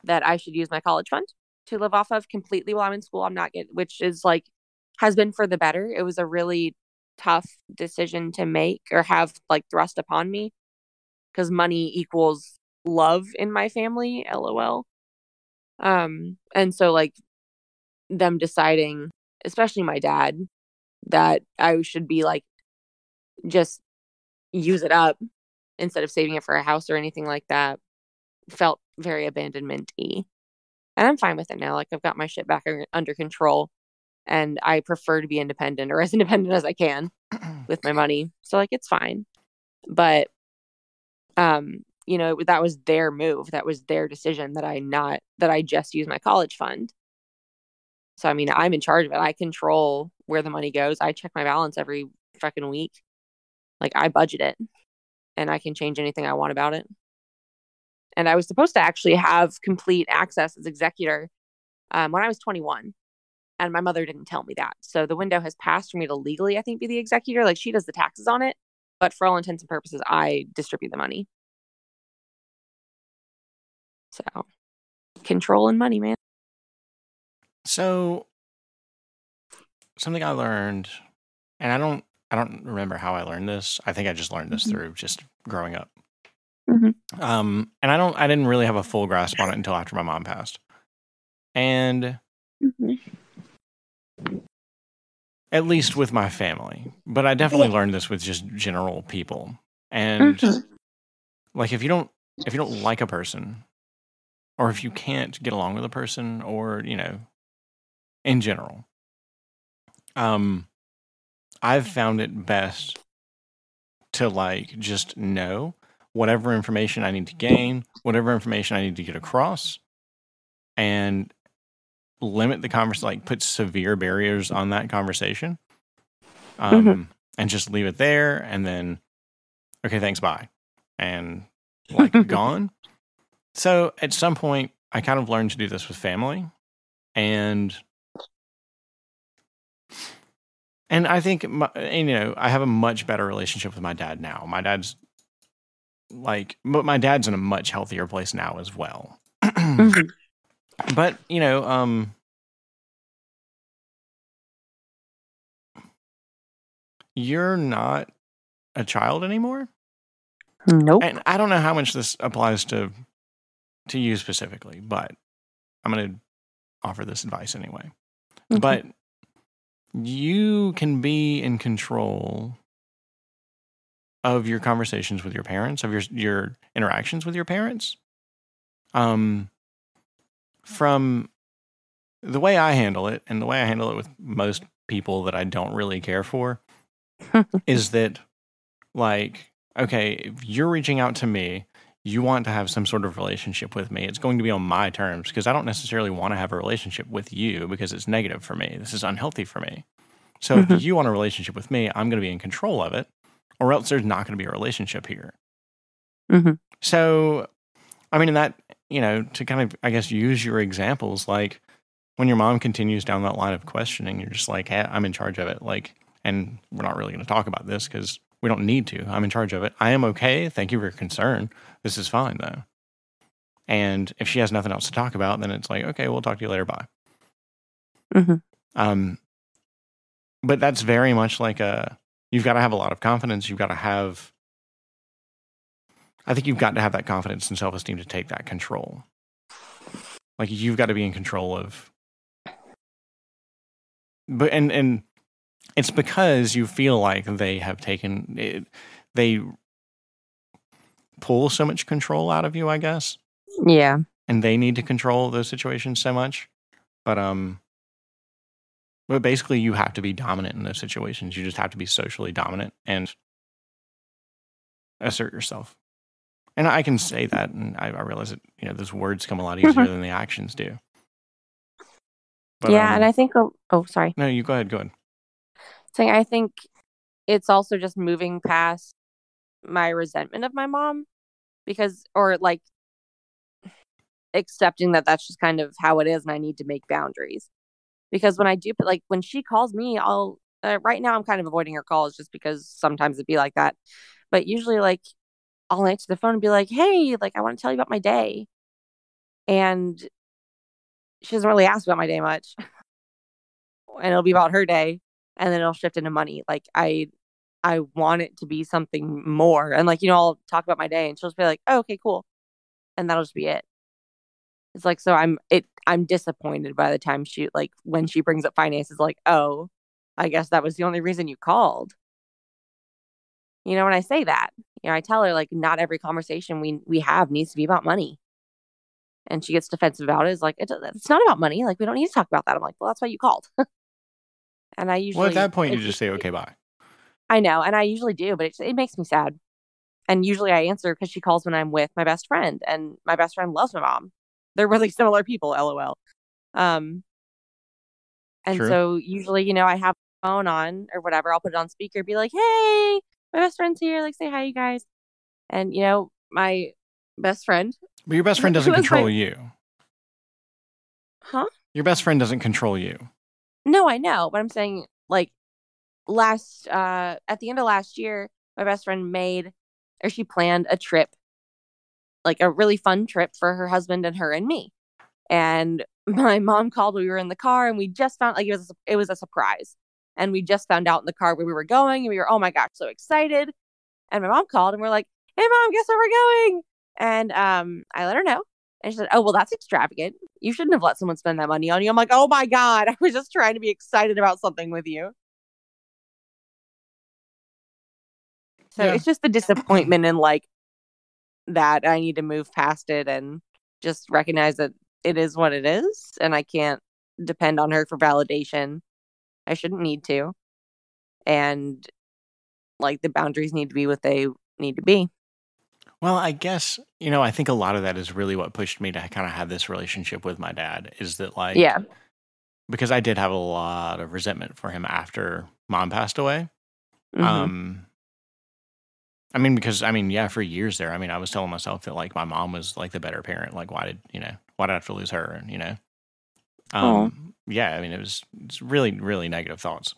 that I should use my college fund to live off of completely while I'm in school. I'm not getting, which is like, has been for the better. It was a really tough decision to make or have like thrust upon me because money equals love in my family, LOL. And so like them deciding, especially my dad, that I should be like, just use it up instead of saving it for a house or anything like that, felt very abandonment-y. And I'm fine with it now. Like, I've got my shit back under control, and I prefer to be independent or as independent as I can with my money. So like, it's fine. But you know, that was their move. That was their decision that I just use my college fund. So I mean, I'm in charge of it. I control where the money goes. I check my balance every fucking week. Like, I budget it, and I can change anything I want about it. And I was supposed to actually have complete access as executor when I was 21, and my mother didn't tell me that. So the window has passed for me to legally, I think, be the executor. Like, she does the taxes on it, but for all intents and purposes, I distribute the money. So, control and money, man. So, something I learned, and I don't remember how I learned this. I think I just learned this through just growing up. And I didn't really have a full grasp on it until after my mom passed. And at least with my family, but I definitely learned this with just general people. And like, if you don't like a person, or if you can't get along with a person, or, you know, in general, I've found it best to like just know whatever information I need to gain, whatever information I need to get across, and limit the conversation, like put severe barriers on that conversation, and just leave it there, and then, okay, thanks, bye, and like gone. So at some point, I kind of learned to do this with family, and I think, you know, I have a much better relationship with my dad now. My dad's like, but my dad's in a much healthier place now as well. But, you know, you're not a child anymore. Nope. And I don't know how much this applies to you specifically, but I'm going to offer this advice anyway. But you can be in control of your conversations with your parents, of your interactions with your parents. From the way I handle it, and the way I handle it with most people that I don't really care for, is that, like, okay, if you're reaching out to me, you want to have some sort of relationship with me, it's going to be on my terms, because I don't necessarily want to have a relationship with you because it's negative for me. This is unhealthy for me. So if you want a relationship with me, I'm going to be in control of it, or else there's not going to be a relationship here. So, I mean, in that, you know, to kind of, I guess, use your examples, like when your mom continues down that line of questioning, you're just like, hey, I'm in charge of it. Like, and we're not really going to talk about this because we don't need to. I'm in charge of it. I am okay. Thank you for your concern. This is fine, though. And if she has nothing else to talk about, then it's like, okay, we'll talk to you later. Bye. But that's very much like you've got to have a lot of confidence. You've got to have, I think you've got to have that confidence and self-esteem to take that control. Like, you've got to be in control of, but, and it's because you feel like they have taken it, they pull so much control out of you, I guess, Yeah. and they need to control those situations so much. But basically, you have to be dominant in those situations. You just have to be socially dominant and assert yourself. And I can say that, and I realize that those words come a lot easier than the actions do. But Yeah, and I think sorry. no, you go ahead. Go ahead. Saying I think it's also just moving past my resentment of my mom or like accepting that that's just kind of how it is and I need to make boundaries. Because when I do, like when she calls me, I'll right now I'm kind of avoiding her calls just because sometimes it'd be like that. But usually like I'll answer the phone and be like, "Hey, like I want to tell you about my day." And she doesn't really ask about my day much. And it'll be about her day and then it'll shift into money. Like I want it to be something more. And like, I'll talk about my day and she'll just be like, "Oh, okay, cool." And that'll just be it. It's like, so I'm disappointed by the time when she brings up finances, like, "Oh, I guess that was the only reason you called." When I say that, I tell her like not every conversation we have needs to be about money. And she gets defensive about it. It's like, it's not about money. Like, we don't need to talk about that. I'm like, well, that's why you called. And I Well, at usually, that point, you just say, okay, bye. I know. And I usually do, but it makes me sad. And usually I answer because she calls when I'm with my best friend and my best friend loves my mom. They're really similar people, LOL. And True. so usually, I have my phone on or whatever. I'll put it on speaker, be like, "Hey, my best friend's here. Like, say hi, you guys." And, my best friend. But your best friend doesn't control you. Huh? Your best friend doesn't control you. No, I know. But I'm saying, like, at the end of last year, my best friend she planned a trip, like a really fun trip for her husband and her and me. And my mom called when we were in the car and we just found like it was a surprise. And we just found out in the car where we were going and we were, oh my gosh, so excited. And my mom called and we're like, "Hey mom, guess where we're going?" And I let her know. And she said, "Oh, well, that's extravagant. You shouldn't have let someone spend that money on you." I'm like, "Oh my God, I was just trying to be excited about something with you." So It's just the disappointment in like that I need to move past it and just recognize that it is what it is. And I can't depend on her for validation. I shouldn't need to. And like the boundaries need to be what they need to be. Well, I guess, I think a lot of that is really what pushed me to kind of have this relationship with my dad is that like, Yeah. Because I did have a lot of resentment for him after mom passed away. Mm-hmm. For years there, I was telling myself that like my mom was like the better parent. Like, why did I have to lose her? It's really, really negative thoughts.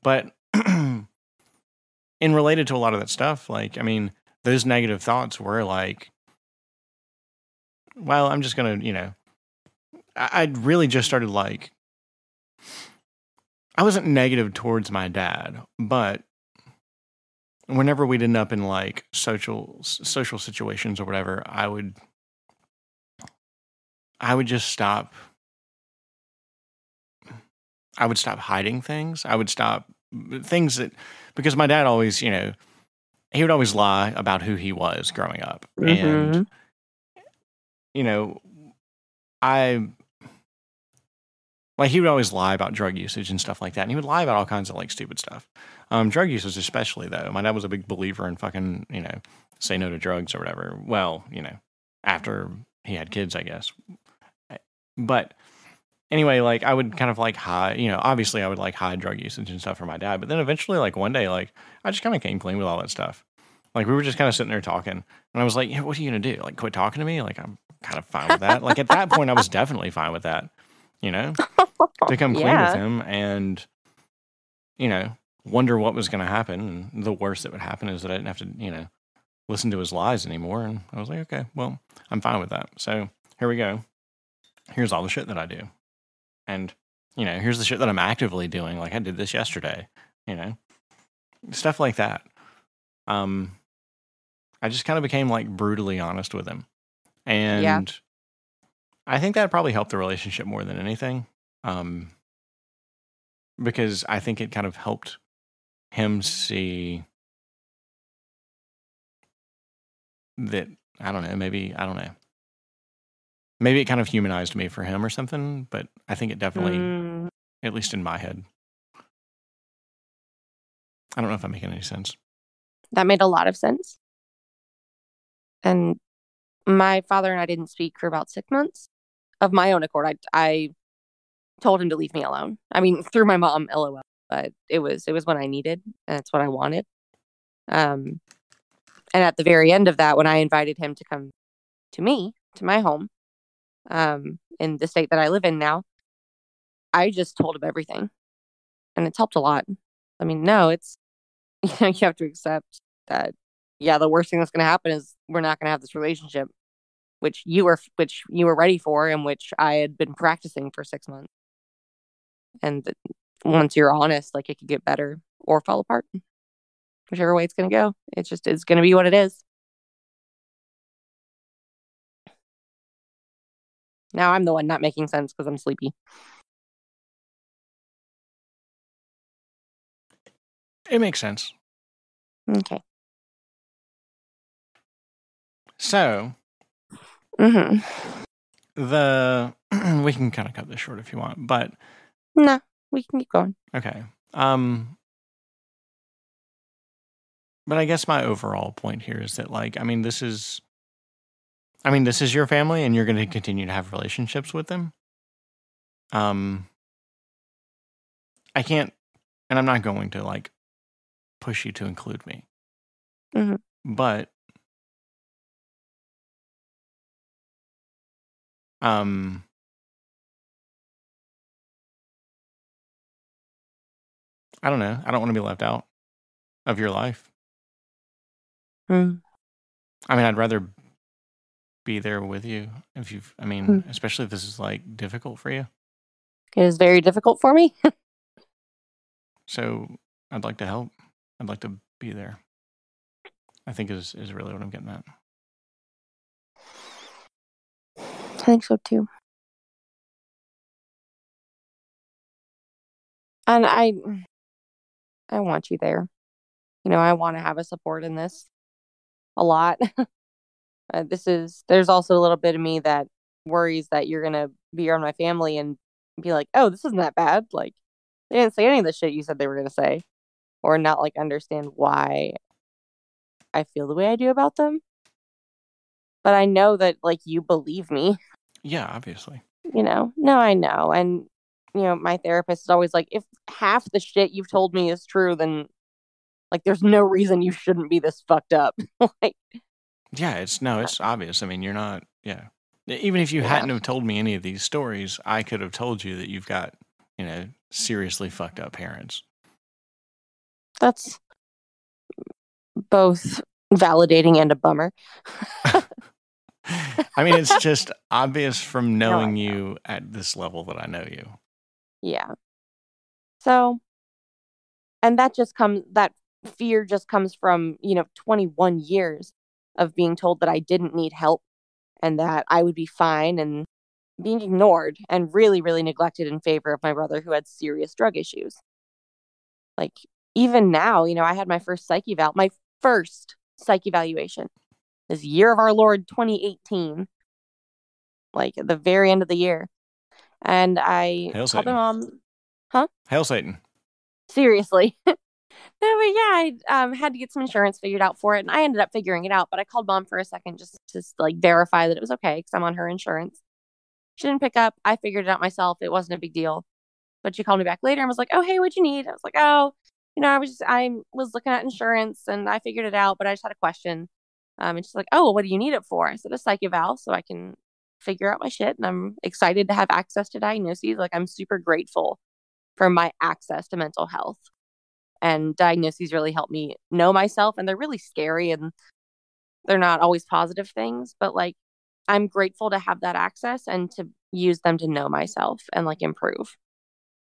But in related to a lot of that stuff, like, those negative thoughts were like, well, I'm just going to, I really just started like, I wasn't negative towards my dad, but whenever we'd end up in like social situations or whatever, I would just stop. I would stop hiding things. I would stop things because my dad always, he would always lie about who he was growing up. Mm-hmm. And, he would always lie about drug usage and stuff like that. And he would lie about all kinds of like stupid stuff. Drug usage especially though. My dad was a big believer in fucking, say no to drugs or whatever. Well, after he had kids, I guess. But anyway, like I would kind of like hide, obviously I would like hide drug usage and stuff from my dad. But then eventually like one day, like I just kind of came clean with all that stuff. Like we were just kind of sitting there talking and I was like, what are you going to do? Like quit talking to me? Like I'm kind of fine with that. Like at that point I was definitely fine with that, to come clean with him and, wonder what was going to happen. And the worst that would happen is that I didn't have to, listen to his lies anymore. And I was like, okay, well, I'm fine with that. So here we go. Here's all the shit that I do. And, here's the shit that I'm actively doing. Like I did this yesterday, stuff like that. I just kind of became like brutally honest with him. And I think that probably helped the relationship more than anything. because I think it kind of helped him see that, I don't know, maybe it kind of humanized me for him or something, but I think it definitely, at least in my head. I don't know if I'm making any sense. That made a lot of sense. And my father and I didn't speak for about 6 months of my own accord. I told him to leave me alone. I mean, through my mom, LOL, but it was what I needed, and it's what I wanted. And at the very end of that, when I invited him to come to my home, in the state that I live in now, I just told him everything, and it's helped a lot. I mean, no, it's you have to accept that. Yeah, the worst thing that's going to happen is we're not going to have this relationship, which you were ready for, and which I had been practicing for 6 months. And once you're honest, like, it could get better or fall apart, whichever way it's going to go. It's going to be what it is. Now I'm the one not making sense because I'm sleepy. It makes sense. Okay. So, we can kind of cut this short if you want, but no, we can keep going. Okay. But I guess my overall point here is that, like, this is your family, and you're going to continue to have relationships with them. I can't, and I'm not going to, like, push you to include me. But I don't know. I don't want to be left out of your life. I'd rather be there with you if you've, especially if this is, like, difficult for you. It is very difficult for me. So I'd like to help. I'd like to be there. I think is really what I'm getting at. I think so too. And I want you there. I want to have a support in this a lot. There's also a little bit of me that worries that you're going to be around my family and be like, oh, this isn't that bad. Like, they didn't say any of the shit you said they were going to say, or not, like, understand why I feel the way I do about them. But I know that, like, you believe me. Yeah, obviously. No, I know. And, my therapist is always like, if half the shit you've told me is true, then, like, there's no reason you shouldn't be this fucked up. Like, yeah, it's obvious. You're not, yeah. Even if you hadn't have told me any of these stories, I could have told you that you've got, seriously fucked up parents. That's both validating and a bummer. It's just obvious from knowing you at this level that I know you. Yeah. So, and that fear just comes from, 21 years of being told that I didn't need help and that I would be fine, and being ignored and really, really neglected in favor of my brother, who had serious drug issues. Like, even now, I had my first psych evaluation this year of our Lord 2018, like at the very end of the year. And I called my mom. Huh? Hail Satan. Seriously. No, but yeah, I had to get some insurance figured out for it, and I ended up figuring it out. But I called mom for a second just to, like, verify that it was okay, because I'm on her insurance. She didn't pick up. I figured it out myself. It wasn't a big deal. But she called me back later and was like, "Oh, hey, what'd you need?" I was like, "Oh, I was looking at insurance and I figured it out, but I just had a question." And she's like, "Oh, well, what do you need it for?" I said, "A psych eval, so I can figure out my shit." And I'm excited to have access to diagnoses. Like, I'm super grateful for my access to mental health. And diagnoses really help me know myself, and they're really scary, and they're not always positive things, but, like, I'm grateful to have that access and to use them to know myself and, like, improve,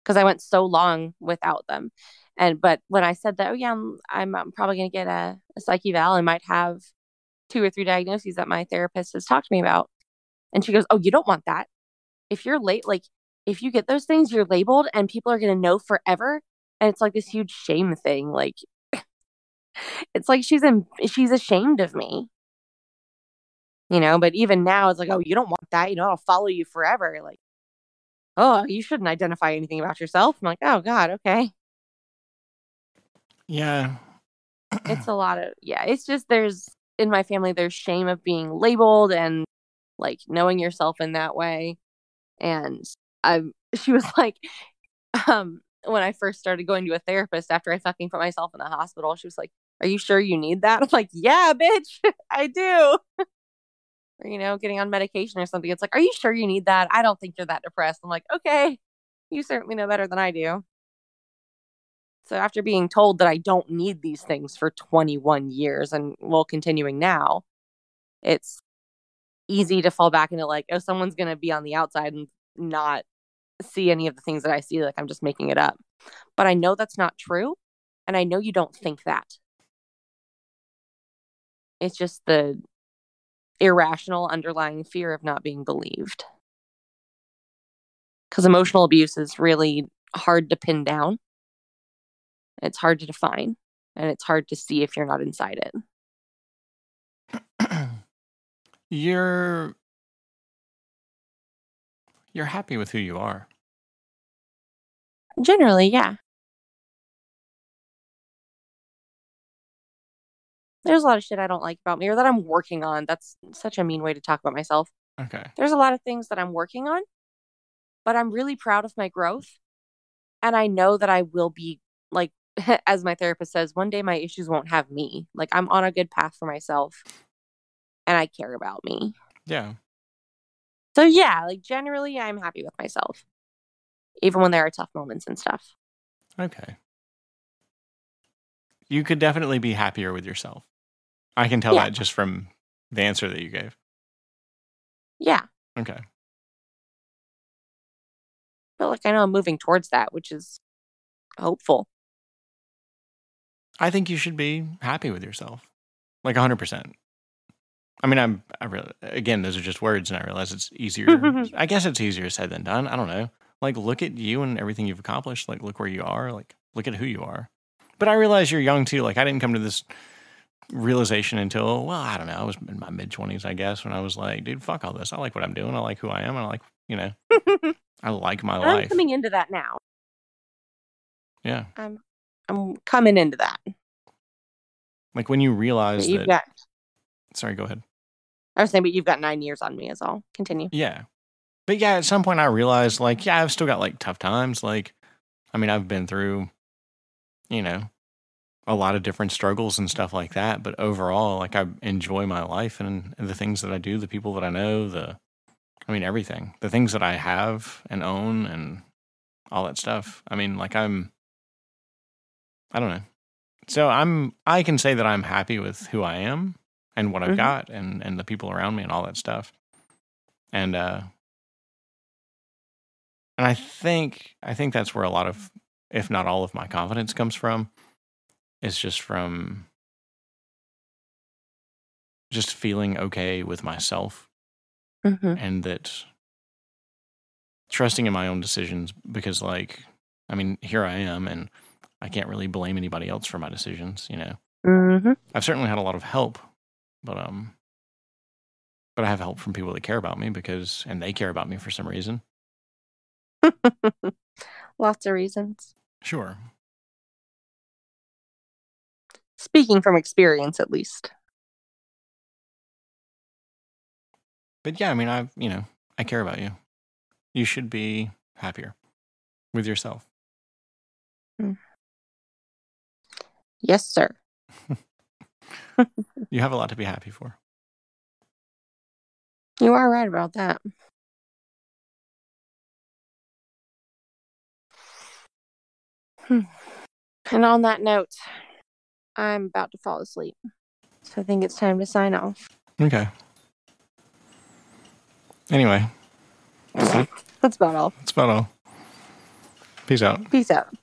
because I went so long without them. But when I said that, oh yeah, I'm probably going to get a psych eval, I might have 2 or 3 diagnoses that my therapist has talked to me about. And she goes, "Oh, you don't want that. If you're late, like, if you get those things, you're labeled and people are going to know forever. And it's like this huge shame thing. Like, it's like she's ashamed of me, you know, but even now it's like, oh, you don't want that. You know, I'll follow you forever. Like, oh, you shouldn't identify anything about yourself. I'm like, oh God, okay. Yeah. It's a lot of, yeah, it's just in my family, there's shame of being labeled and like knowing yourself in that way. And she was like, when I first started going to a therapist after I fucking put myself in the hospital, she was like, are you sure you need that? I'm like, yeah, bitch, I do. Or, you know, getting on medication or something. It's like, are you sure you need that? I don't think you're that depressed. I'm like, okay, you certainly know better than I do. So after being told that I don't need these things for 21 years and well, continuing now, it's easy to fall back into like, oh, someone's going to be on the outside and not see any of the things that I see. Like I'm just making it up. But I know that's not true. And I know you don't think that. It's just the irrational underlying fear of not being believed. Because emotional abuse is really hard to pin down. It's hard to define. And it's hard to see if you're not inside it. You're happy with who you are. Generally, yeah. There's a lot of shit I don't like about me or that I'm working on. That's such a mean way to talk about myself. Okay. There's a lot of things that I'm working on, but I'm really proud of my growth. And I know that I will be, like, as my therapist says, one day my issues won't have me. Like, I'm on a good path for myself and I care about me. Yeah. So, yeah, like, generally, I'm happy with myself, even when there are tough moments and stuff. Okay. You could definitely be happier with yourself. I can tell that just from the answer that you gave. Yeah. Okay. But, like, I know I'm moving towards that, which is hopeful. I think you should be happy with yourself. Like 100%. I mean, I really, again, those are just words, and I realize it's easier. I guess it's easier said than done. I don't know. Like, look at you and everything you've accomplished. Like, look where you are. Like, look at who you are. But I realize you're young too. Like, I didn't come to this realization until, well, I don't know. I was in my mid-20s, I guess, when I was like, dude, fuck all this. I like what I'm doing. I like who I am. I like, you know, I like my life. I'm coming into that now. Yeah. I'm coming into that. Like when you realize that. Sorry, go ahead. I was saying, but you've got 9 years on me is all. Continue. Yeah. But yeah, at some point I realized, like, yeah, I've still got like tough times. Like, I mean, I've been through, you know, a lot of different struggles and stuff like that. But overall, like, I enjoy my life and the things that I do, the people that I know, I mean, everything. The things that I have and own and all that stuff. I mean, like, I don't know. So I can say that I'm happy with who I am and what I've got and the people around me and all that stuff. And I think that's where a lot of, if not all of my confidence comes from. It's just from just feeling okay with myself and that trusting in my own decisions because, like, I mean, here I am and I can't really blame anybody else for my decisions, you know. I've certainly had a lot of help, but I have help from people that care about me and they care about me for some reason. Lots of reasons. Sure. Speaking from experience, at least. But yeah, I mean, I care about you. You should be happier with yourself. Yes, sir. You have a lot to be happy for. You are right about that. And on that note, I'm about to fall asleep. So I think it's time to sign off. Okay. Anyway. That's about all. That's about all. Peace out. Peace out.